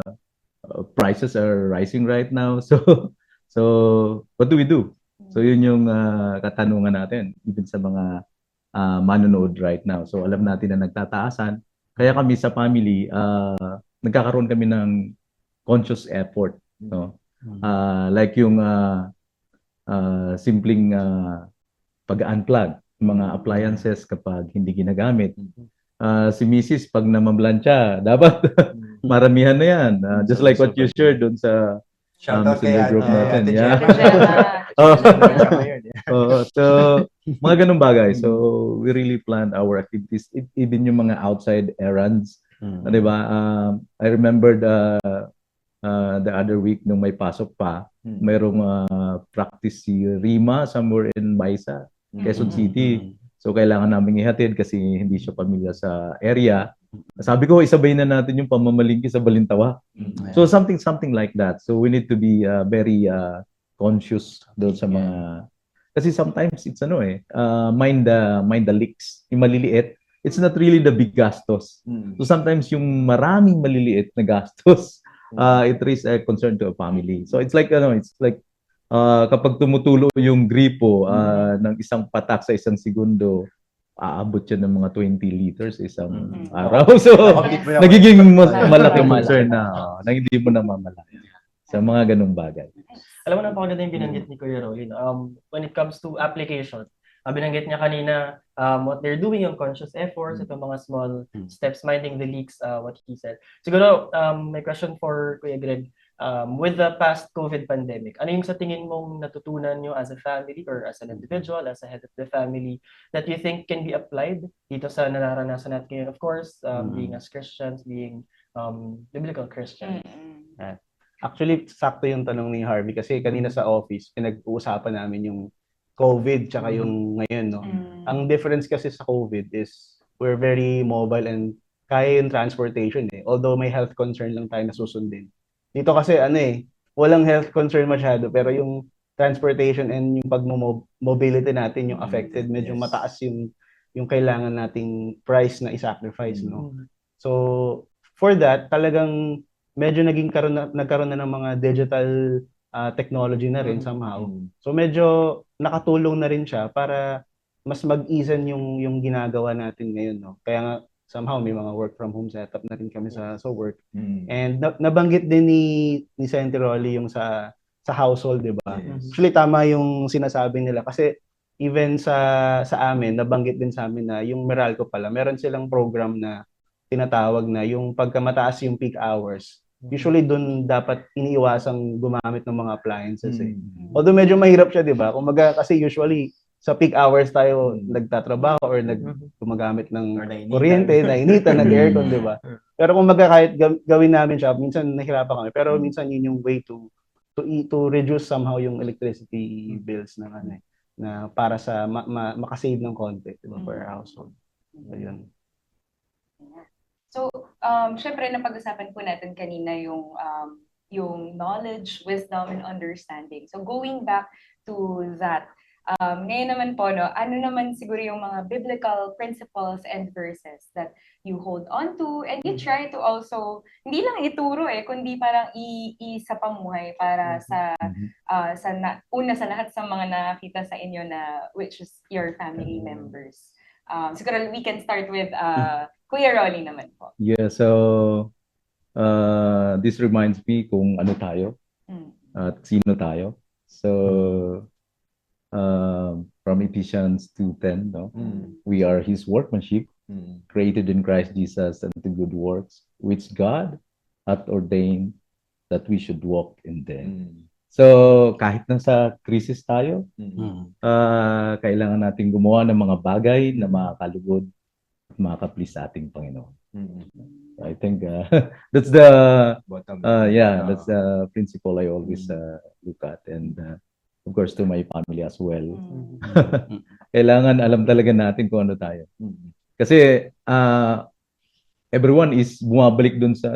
prices are rising right now. So what do we do? So yun yung katanungan natin even sa mga manonood right now. So alam natin na nagtataasan. Kaya kami sa family, nagkakaroon kami ng conscious effort, no? Like yung simpleng pag-unplug mga appliances kapag hindi ginagamit. Si Mrs. pag namamlansya, dapat maramihan na yan. Just like what you shared doon sa Shoutout kay messenger group natin. Ate Yeah. Gemma. So, mga ganung bagay. So, we really plan our activities, even yung mga outside errands. Di ba? I remember the other week nung may pasok pa, mayroong practice si Rima somewhere in Baisa, Quezon City. So, kailangan namin ihatid kasi hindi siya pamilya sa area. Sabi ko, isabay na natin yung pamamalingki sa Balintawa. So, something like that. So, we need to be very conscious doon sa mga... Kasi sometimes it's mind the leaks. Yung maliliit, it's not really the big gastos. So, sometimes yung maraming maliliit na gastos, it raises a concern to a family. So, it's like, kapag tumutulo yung gripo ng isang patak sa isang segundo, aabot yan ng mga 20 liters isang araw. So, nagiging malaking concern na hindi mo na mamalayan sa mga ganung bagay. Alam mo, napakaganda yung binanggit ni Kuya Rolly. When it comes to application, binanggit niya kanina what they're doing, yung conscious efforts, itong mga small steps, minding the leaks, what he said. Siguro, may question for Kuya Greg. With the past COVID pandemic, ano yung sa tingin mong natutunan nyo as a family or as an individual, as a head of the family, that you think can be applied dito sa nararanasan natin ngayon? Of course, being as Christians, being biblical Christians. Actually, sakto yung tanong ni Harvey kasi kanina sa office, pinag-uusapan namin yung COVID tsaka yung ngayon, no? Ang difference kasi sa COVID is we're very mobile and kaya yung transportation Although may health concern lang tayo na susundin. Dito kasi walang health concern masyado pero yung transportation and yung pag-mobility natin yung affected, medyo mataas yung kailangan nating price na i-sacrifice, no? So, for that, talagang medyo nagkaroon na ng mga digital technology na rin somehow. So, medyo nakatulong na rin siya para mas mag-easen yung ginagawa natin ngayon, no? Kaya nga, somehow may mga work from home setup na rin kami sa work. And nabanggit din ni Senti Rolly yung sa household, 'di ba? Actually tama yung sinasabi nila kasi even sa amin nabanggit din sa amin na yung Meralco pala, meron silang program na tinatawag na yung pagka mataas yung peak hours. Usually doon dapat iniiwasang gumamit ng mga appliances Although medyo mahirap siya, 'di ba? Kumaga kasi usually sa peak hours tayo nagtatrabaho or gumagamit ng kuryente, nainitan, nag-aircon, di ba? Pero kung kahit gawin namin siya, minsan nahirapan kami. Pero minsan yun yung way to reduce somehow yung electricity bills na para sa makasave ng konti, di ba, per household. Ayun. So, syempre napag-usapan po natin kanina yung knowledge, wisdom, and understanding. So, going back to that, Ngayon naman po, no, ano naman siguro yung mga biblical principles and verses that you hold on to and you try to also, hindi lang ituro kundi parang isa pamuhay para una sa lahat sa mga nakita sa inyo na which is your family members. Siguro we can start with Kuya Rolly naman po. Yeah, so this reminds me kung ano tayo at sino tayo. So from Ephesians 2:10, no? We are His workmanship, created in Christ Jesus unto good works, which God hath ordained that we should walk in them. So kahit nasa krisis tayo, kailangan nating gumawa ng mga bagay na makakalugod at makaka-please sa ating Panginoon. I think that's the that's the principle I always look at, and of course to my family as well. Kailangan alam talaga natin kung ano tayo. Kasi everyone is bumabalik dun sa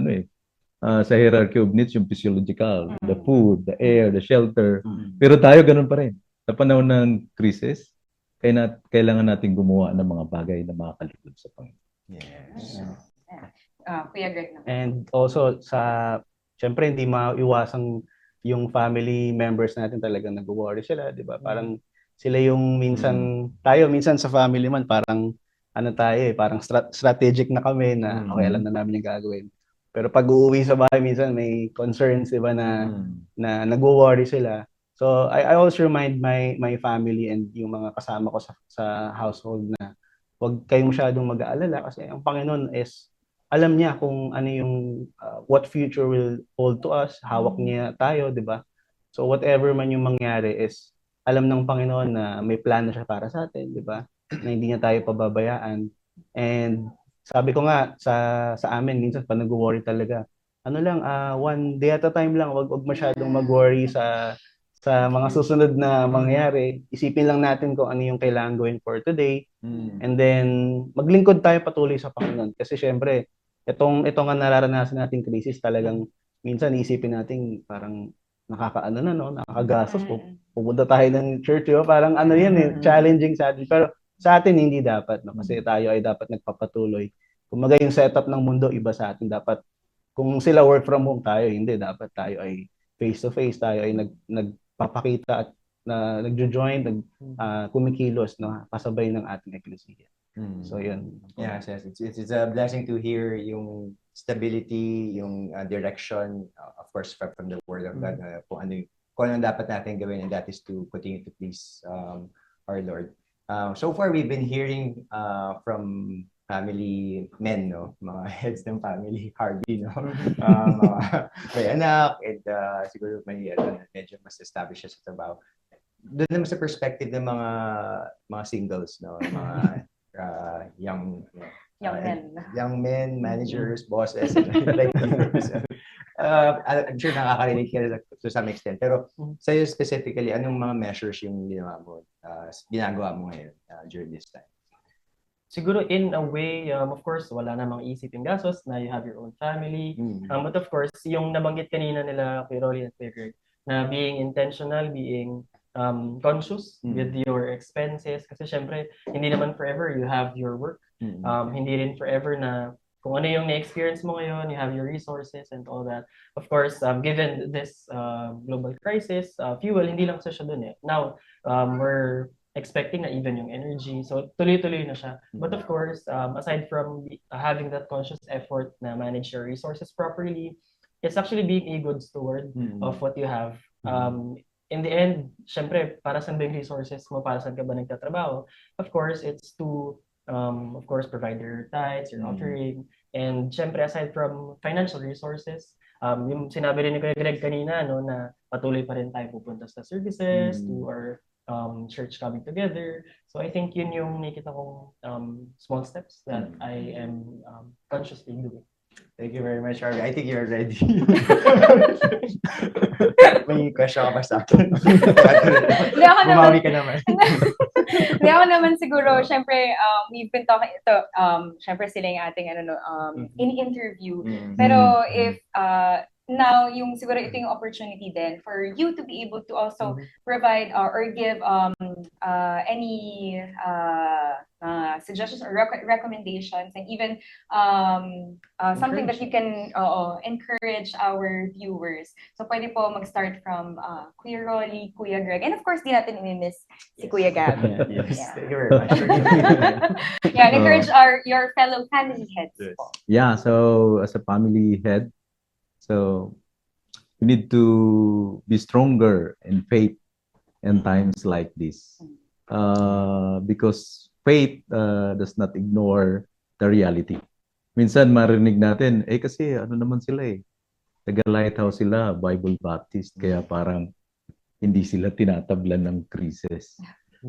sa hierarchy of needs, yung physiological, the food, the air, the shelter. Pero tayo ganun pa rin. Sa panahon ng crisis, kailangan natin gumawa ng mga bagay na makakalugod sa Panginoon. Yes. Kuya Greg naman. And also syempre hindi maiwasang yung family members natin talagang nag-worry sila, di ba? Parang sila yung minsan sa family man parang parang strategic na kami na okay, alam na namin yung gagawin. Pero pag uuwi sa bahay minsan may concerns, di ba, na nag-worry sila. So I also remind my family and yung mga kasama ko sa household na huwag kayong masyadong mag-aalala kasi ang Panginoon is alam niya kung ano yung what future will hold to us, hawak niya tayo, di ba? So whatever man yung mangyari is alam ng Panginoon na may plan na siya para sa atin, di ba? Na hindi niya tayo pababayaan. And sabi ko nga sa amin minsan pag nag-worry talaga, one day at a time lang, wag masyadong mag-worry sa mga susunod na mangyayari. Isipin lang natin kung ano yung kailangan gawin for today. And then maglingkod tayo patuloy sa Panginoon kasi syempre itong nga nararanasan nating krisis talagang minsan iisipin natin parang nakakagastos po. Pupunta tayo ng church, parang challenging sa atin. Pero sa atin hindi dapat, no? Kasi tayo ay dapat nagpapatuloy. Kung yung setup ng mundo iba sa atin, dapat kung sila work from home tayo, hindi, dapat tayo ay face to face, tayo ay nagpapakita at nagjo-join, kumikilos, no, kasabay ng ating eklesiya. So yun. Yes. It's a blessing to hear yung stability, yung direction, of course, from the Word of God, kung ano dapat natin gawin, and that is to continue to please our Lord. So far, we've been hearing from family men, no? Mga heads ng family, Harvey, no? May anak, and siguro may medyo mas established sa trabaho. Doon naman sa perspective ng mga singles, no? Mga young men, managers, bosses, like I'm sure nakaka-relate ka to some extent. Pero sa'yo specifically, anong mga measures yung ginagawa mo ngayon during this time? Siguro in a way, of course, wala namang isipin gastos na you have your own family. But of course, yung nabanggit kanina nila Kuya Rolly at Kuya Greg, na being intentional, being conscious with your expenses. Kasi syempre, hindi naman forever you have your work. Hindi rin forever na kung ano yung na-experience mo ngayon, you have your resources and all that. Of course, given this global crisis, fuel, hindi lang siya dun eh. Now, we're expecting na even yung energy. So, tuloy-tuloy na siya. But of course, aside from having that conscious effort na manage your resources properly, it's actually being a good steward of what you have. In the end, syempre, para saan ba yung resources mo? Para saan ka ba nagtatrabaho? Of course, it's to, of course, provide your tithes, your offering. And syempre, aside from financial resources, yung sinabi rin ni Kuya Greg kanina, no, na patuloy pa rin tayo pupunta sa services, to our church coming together. So I think yun yung nakita kong small steps that I am consciously doing. Thank you very much, Harvey. I think you're ready. May question ka pa sa akin? Bumawi ka naman. Hindi ako naman siguro, syempre, we've been talking ito, syempre sila yung ating in-interview. Pero if now, yung siguro ito yung opportunity din for you to be able to also provide or give any suggestions or recommendations, and even something that you can encourage our viewers. So pwede po mag-start from Kuya Rolly, Kuya Greg, and of course, di natin i-miss si Kuya Gabby. Yes, Yeah. thank you very much. Yeah, and encourage your fellow family heads po. Yeah, so as a family head, so we need to be stronger in faith in times like this. Because faith does not ignore the reality. Minsan marinig natin, kasi ano naman sila taga Lighthouse sila, Bible Baptist, kaya parang hindi sila tinatablan ng crisis.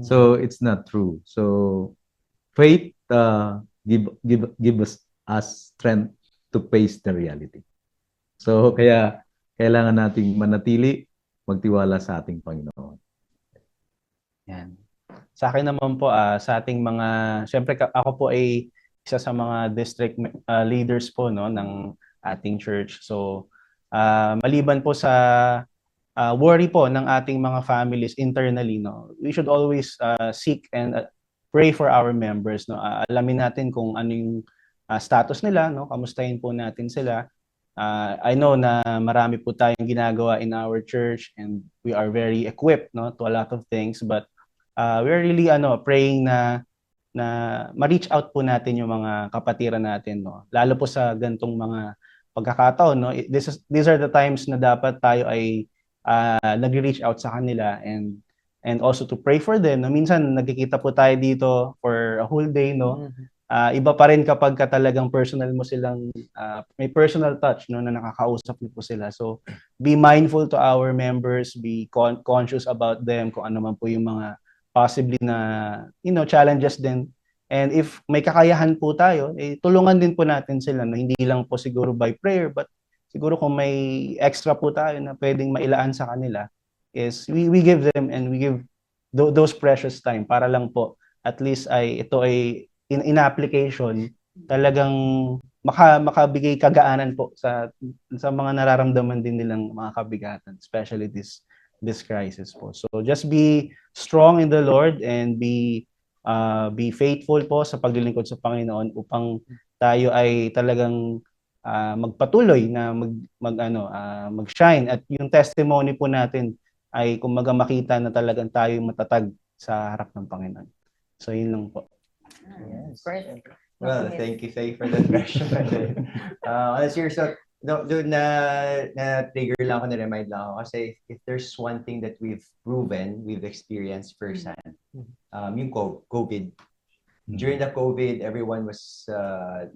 So it's not true. So faith give us strength to face the reality. So kaya kailangan nating manatili, magtiwala sa ating Panginoon. Yan. Sa akin naman po, sa ating mga, syempre ako po ay isa sa mga district leaders po no, ng ating church. So, maliban po sa worry po ng ating mga families internally, no, we should always seek and pray for our members. No? Alamin natin kung ano yung status nila, no? Kamustahin po natin sila. I know na marami po tayong ginagawa in our church and we are very equipped no, to a lot of things, but we're really praying na ma-reach out po natin yung mga kapatiran natin no, lalo po sa gantong mga pagkakataon no. These are the times na dapat tayo ay nagre-reach out sa kanila and also to pray for them no. Minsan nagkikita po tayo dito for a whole day no. Iba pa rin kapag talagang personal mo silang may personal touch no, na nakakausap niyo po sila. So be mindful to our members, be conscious about them kung ano man po yung mga possibly na challenges din. And if may kakayahan po tayo, tulungan din po natin sila no, hindi lang po siguro by prayer, but siguro kung may extra po tayo na pwedeng mailaan sa kanila is we give them and we give those precious time para lang po at least ito ay in application talagang makabigay kagaanan po sa mga nararamdaman din nilang mga kabigatan, especially this crisis po. So just be strong in the Lord and be faithful po sa paglilingkod sa Panginoon upang tayo ay talagang magpatuloy na mag-shine at yung testimony po natin ay kumbaga makita na talagang tayo matatag sa harap ng Panginoon. So yun lang po. Yes. Great. Well, thank you for that question. Seriously, doon na trigger lang ako, na-remind lang ako kasi if there's one thing that we've experienced firsthand, yung COVID. During the COVID, everyone was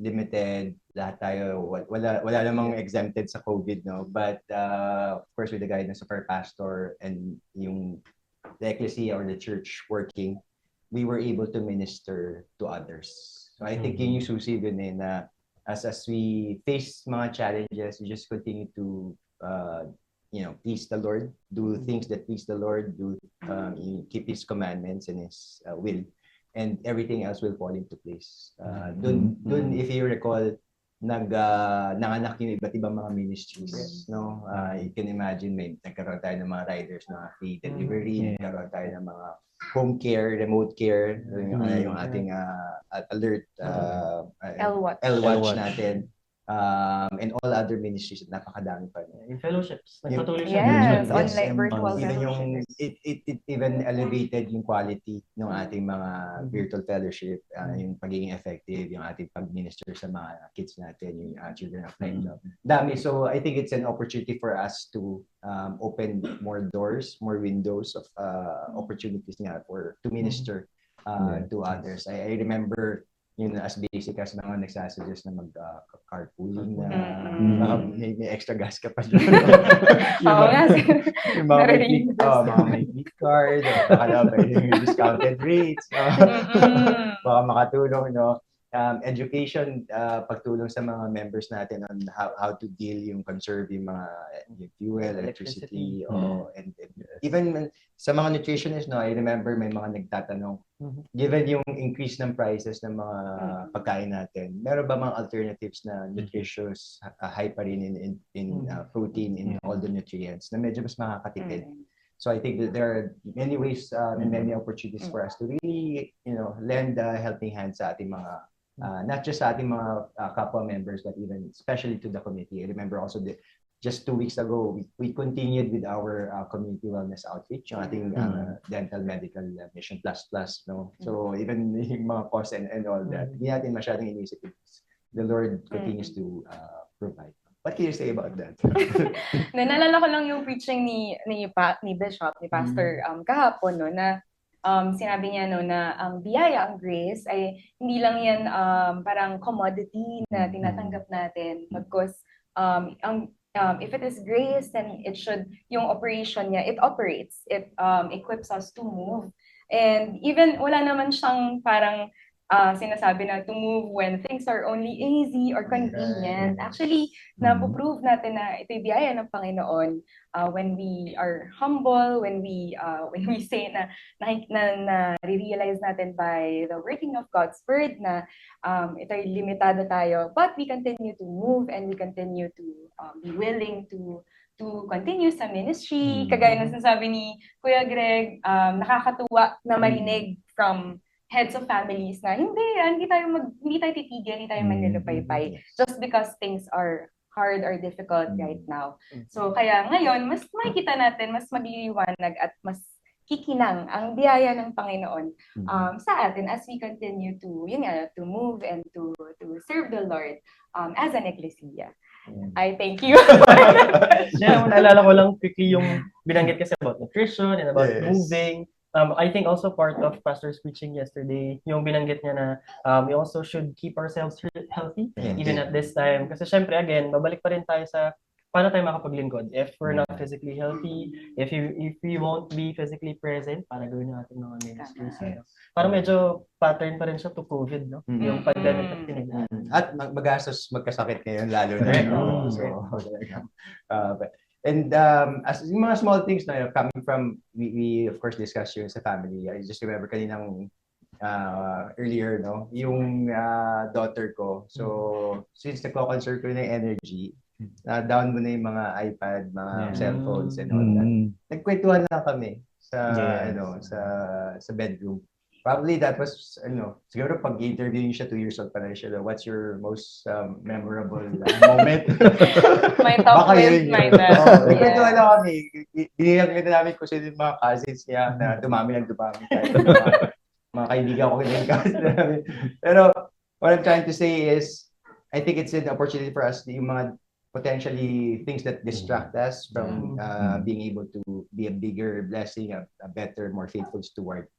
limited. Lahat tayo, wala namang exempted sa COVID, no? But of course, with the guidance of our pastor and the ecclesia or the church working, we were able to minister to others. So I think yun yung susi dun na as we face mga challenges, we just continue to please the Lord, do things that please the Lord, keep His commandments and His will, and everything else will fall into place. Dun if you recall, nanganak yung iba't ibang mga ministries, no? You can imagine nagkaroon tayo ng mga riders, mga free delivery, nagkaroon tayo ng mga home care, remote care, yung ating alert, L-Watch natin, and all other ministries, napakadami pa. Yung fellowships, nagpatuloy siya. Yes, Yes. online virtual Even fellowships. it even elevated yung quality ng ating mga virtual fellowship, yung pagiging effective, yung ating pag-minister sa mga kids natin, yung children of light love. Dami. So I think it's an opportunity for us to open more doors, more windows of opportunities nga to minister to others. I remember as basic as mga nagsasuggest na mag-carpooling na may extra gas ka pa dyan. Yung mga may fleet card, may discounted rates, baka makatulong, no? Education, pagtulong sa mga members natin on how to deal yung conserve yung mga fuel, electricity, and even sa mga nutritionists, no, I remember may mga nagtatanong, given yung increase ng prices ng mga pagkain natin, meron ba mga alternatives na nutritious, high pa rin in protein, in all the nutrients, na medyo mas makakatipid? So I think that there are many ways and many opportunities for us to really, lend a helping hand sa ating mga, not just sa ating mga kapwa members, but even especially to the community. I remember also just 2 weeks ago, we continued with our community wellness outreach, yung ating dental medical mission plus plus, no? So even yung mga costs and all that, hindi natin masyadong inisip. The Lord continues to provide. What can you say about that? Naalala ko lang yung preaching ni Bishop, ni Pastor kahapon, no, na sinabi niya, no, na ang biyaya, ang grace ay hindi lang yan parang commodity na tinatanggap natin. Because if it is grace, then it should, yung operation niya, it operates, it equips us to move. And even wala naman siyang parang sinasabi na to move when things are only easy or convenient. Actually, napuprove natin na ito'y biyaya ng Panginoon when we are humble, when we say na realize natin by the working of God's word na ito'y limitado tayo, but we continue to move and we continue to be willing to continue sa ministry. Kagaya ng sinasabi ni Kuya Greg, nakakatuwa na marinig from heads of families na hindi tayo titigil, hindi tayo manlulupaypay just because things are hard or difficult right now. So kaya ngayon, mas makikita natin, mas magliliwanag at mas kikinang ang biyaya ng Panginoon sa atin as we continue to move and to serve the Lord as an ecclesia. I thank you. Yan, naalala ko lang quickly yung binanggit kasi about nutrition and about moving. I think also part of Pastor's preaching yesterday, yung binanggit niya na we also should keep ourselves healthy even at this time. Kasi syempre, again, babalik pa rin tayo sa paano tayo makapaglingkod. If we're not physically healthy, if we won't be physically present, para gawin natin mga ministries. Parang medyo pattern pa rin siya to COVID, no? Yung pandemic at pinag At magastos magkasakit ngayon, lalo na. And as yung mga small things na coming from, we of course discussed yun sa family. I just remember kaninang earlier, no, yung daughter ko. So since nagko-conserve ko na yung energy, down mo na yung mga iPad, mga cellphones and all that. Nagkwentuhan lang kami sa sa bedroom. Probably that was, siguro pag interview niyo siya 2 years old pa na siya, what's your most memorable moment? My top with my dad. Ito lang kami. Binigyan namin kung sino yung mga cousins niya na dumami ng dumami. Mga kaibigan ko din cousins namin. Pero what I'm trying to say is, I think it's an opportunity for us, yung mga potentially things that distract us from being able to be a bigger blessing, a better, more faithful steward.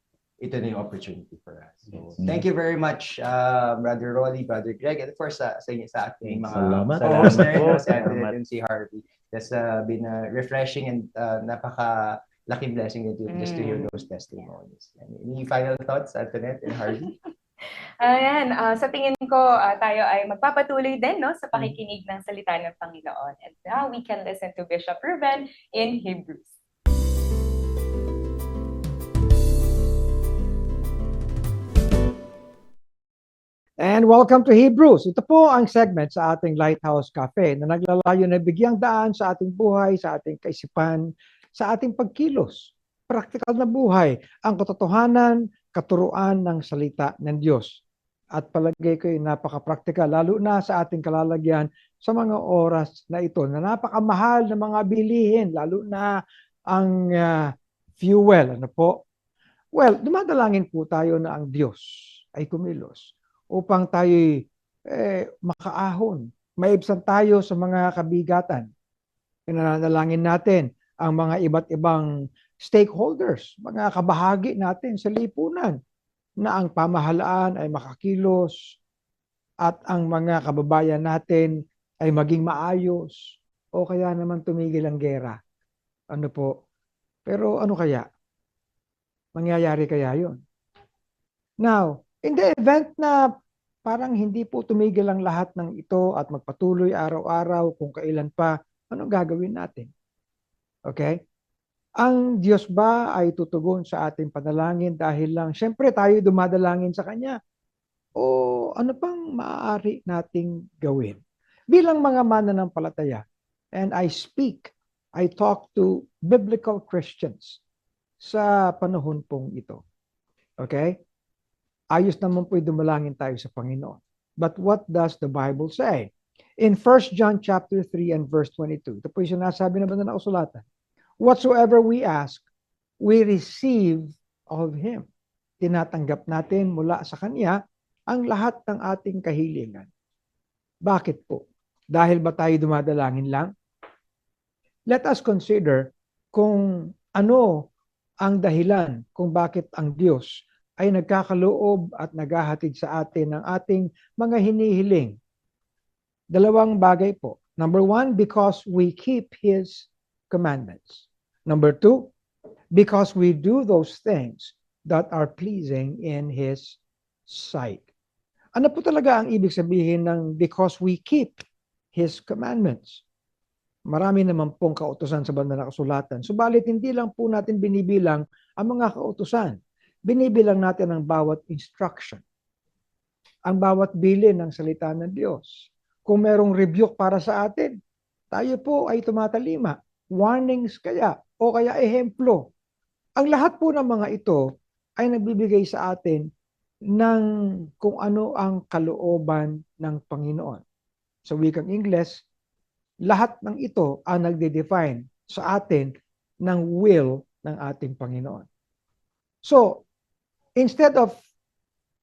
Ito na yung opportunity for us. So, thank you very much, Brother Rolly, Brother Greg, and of course sa ating mga hosts and si Harvey. That's been refreshing and napaka-laking blessing just to hear those testimonies. Any final thoughts, Antoinette and Harvey? Ayan, sa tingin ko, tayo ay magpapatuloy din, no, sa pakikinig ng salita ng Panginoon. And now we can listen to Bishop Ruben in Hebrews. And welcome to Hebrews. Ito po ang segment sa ating Lighthouse Cafe na naglalayo na bigyang daan sa ating buhay, sa ating kaisipan, sa ating pagkilos. Praktikal na buhay, ang katotohanan, katuruan ng salita ng Diyos. At palagay ko ay napaka-praktikal, lalo na sa ating kalalagyan sa mga oras na ito, na napakamahal na mga bilihin, lalo na ang fuel. Ano po? Well, dumadalangin po tayo na ang Diyos ay kumilos upang tayo makaahon, maibsan tayo sa mga kabigatan. Pinanalangin natin ang mga iba't ibang stakeholders, mga kabahagi natin sa lipunan, na ang pamahalaan ay makakilos at ang mga kababayan natin ay maging maayos o kaya naman tumigil ang gera. Ano po? Pero ano kaya? Mangyayari kaya yun? Now, in the event na parang hindi po tumigil ang lahat ng ito at magpatuloy araw-araw kung kailan pa, anong gagawin natin? Okay? Ang Diyos ba ay tutugon sa ating panalangin dahil lang, syempre tayo dumadalangin sa Kanya? O ano pang maaari nating gawin? Bilang mga mananampalataya, and I speak I talk to biblical Christians sa panahon pong ito. Okay? Ayos naman po dumalangin tayo sa Panginoon. But what does the Bible say? In 1 John chapter 3 and verse 22, ito po yung sinasabi na banal na kasulatan. Whatsoever we ask, we receive of Him. Tinatanggap natin mula sa Kanya ang lahat ng ating kahilingan. Bakit po? Dahil ba tayo dumadalangin lang? Let us consider kung ano ang dahilan kung bakit ang Diyos ay nagkakaloob at naghahatid sa atin ng ating mga hinihiling. Dalawang bagay po. Number one, because we keep His commandments. Number two, because we do those things that are pleasing in His sight. Ano po talaga ang ibig sabihin ng because we keep His commandments? Marami naman pong kautusan sa banal na kasulatan. Subalit hindi lang po natin binibilang ang mga kautusan. Binibilang natin ang bawat instruction. Ang bawat bilin ng salita ng Diyos. Kung merong rebuke para sa atin, tayo po ay tumatalima. Warnings kaya o kaya ehemplo. Ang lahat po ng mga ito ay nagbibigay sa atin ng kung ano ang kalooban ng Panginoon. Sa wikang Ingles, lahat ng ito ang nagde-define sa atin ng will ng ating Panginoon. So, instead of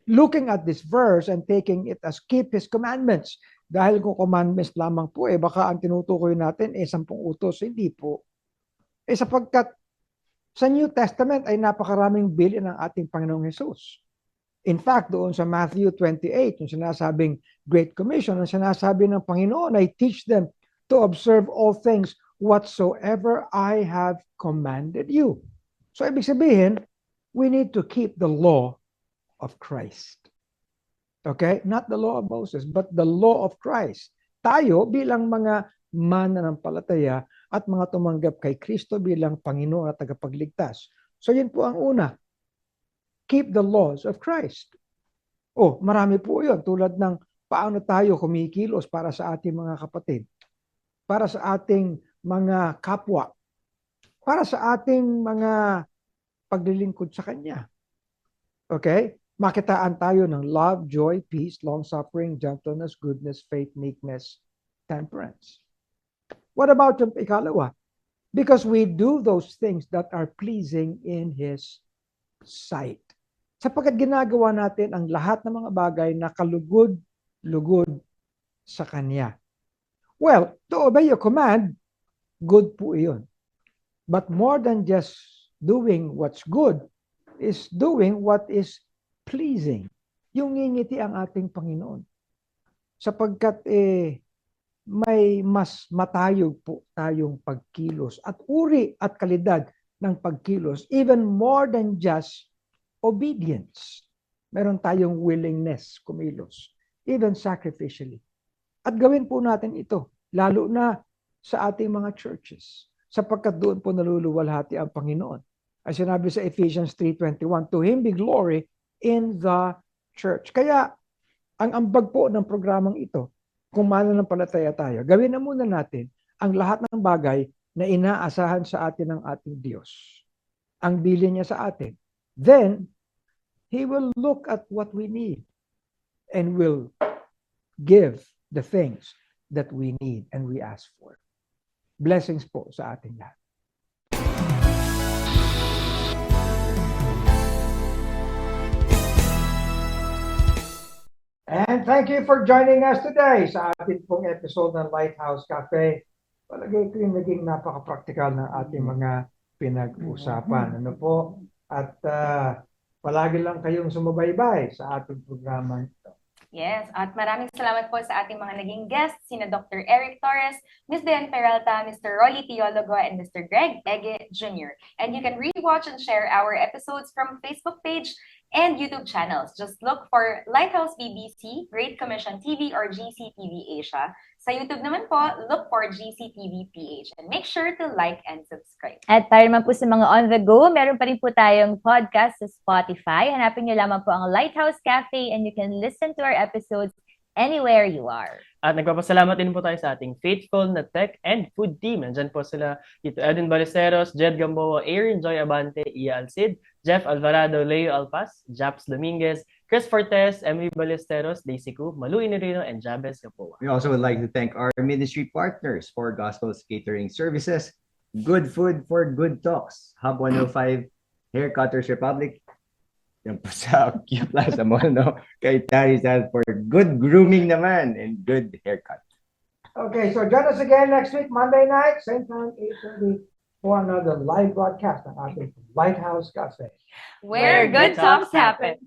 looking at this verse and taking it as keep His commandments, dahil kung commandments lamang po, baka ang tinutukoy natin 10 utos, hindi po. Sapagkat sa New Testament ay napakaraming bilin ng ating Panginoong Hesus. In fact, doon sa Matthew 28, yung sinasabing Great Commission, ang sinasabi ng Panginoon ay teach them to observe all things whatsoever I have commanded you. So, ibig sabihin, we need to keep the law of Christ. Okay? Not the law of Moses, but the law of Christ. Tayo bilang mga mananampalataya at mga tumanggap kay Kristo bilang Panginoon at tagapagligtas. So, yun po ang una. Keep the laws of Christ. Oh, marami po yun. Tulad ng paano tayo kumikilos para sa ating mga kapatid, para sa ating mga kapwa, para sa ating mga paglilingkod sa Kanya. Okay? Makitaan tayo ng love, joy, peace, long-suffering, gentleness, goodness, faith, meekness, temperance. What about yung ikalawa? Because we do those things that are pleasing in His sight. Sapagkat ginagawa natin ang lahat ng mga bagay na kalugod-lugod sa Kanya. Well, to obey your command, good po iyon. But more than just doing what's good, is doing what is pleasing. Yung ngingiti ang ating Panginoon. Sapagkat may mas matayog po tayong pagkilos at uri at kalidad ng pagkilos, even more than just obedience. Meron tayong willingness kumilos, even sacrificially. At gawin po natin ito, lalo na sa ating mga churches, sapagkat doon po naluluwalhati ang Panginoon. Ay sinabi sa Ephesians 3:21, to Him be glory in the church. Kaya, ang ambag po ng programang ito, kung mananampalataya tayo, gawin na muna natin ang lahat ng bagay na inaasahan sa atin ng ating Diyos. Ang bilin niya sa atin. Then, He will look at what we need and will give the things that we need and we ask for. Blessings po sa ating lahat. And thank you for joining us today sa ating pong episode ng Lighthouse Cafe. Palagay ko yung naging napaka-practical ng ating mga pinag-usapan. Ano po? At palagi lang kayong sumabaybay sa ating programa ito. Yes, at maraming salamat po sa ating mga naging guests, sina Dr. Eric Torres, Ms. Diane Peralta, Mr. Rolly Teologo, and Mr. Greg Ege Jr. And you can rewatch and share our episodes from Facebook page and YouTube channels. Just look for Lighthouse BBC, Great Commission TV, or GCTV Asia. Sa YouTube naman po, look for GCTV PH. And make sure to like and subscribe. At para naman po sa mga on the go, meron pa rin po tayong podcast sa Spotify. Hanapin niyo lamang po ang Lighthouse Cafe and you can listen to our episodes anywhere you are. At nagpapasalamat din po tayo sa ating faithful na tech and food team. Nandyan po sila Tito Edwin Ballesteros, Jed Gamboa, Aaron Joy Abante, Ia Alcid, Jeff Alvarado, Leo Alpas, Japs Dominguez, Chris Fortes, Emily Ballesteros, Daisy Cu, Malu Inirino, and Jabez Gapoa. We also would like to thank our ministry partners for Gospel's Catering Services, Good Food for Good Talks, Hub 105, Haircutters Republic, yung po sa Q Plaza Mall, no? Kay Tarizal for good grooming naman and good haircut. Okay, so join us again next week, Monday night, same time, 8:30, for another live broadcast ng ating Lighthouse Cafe. Where good talks happen.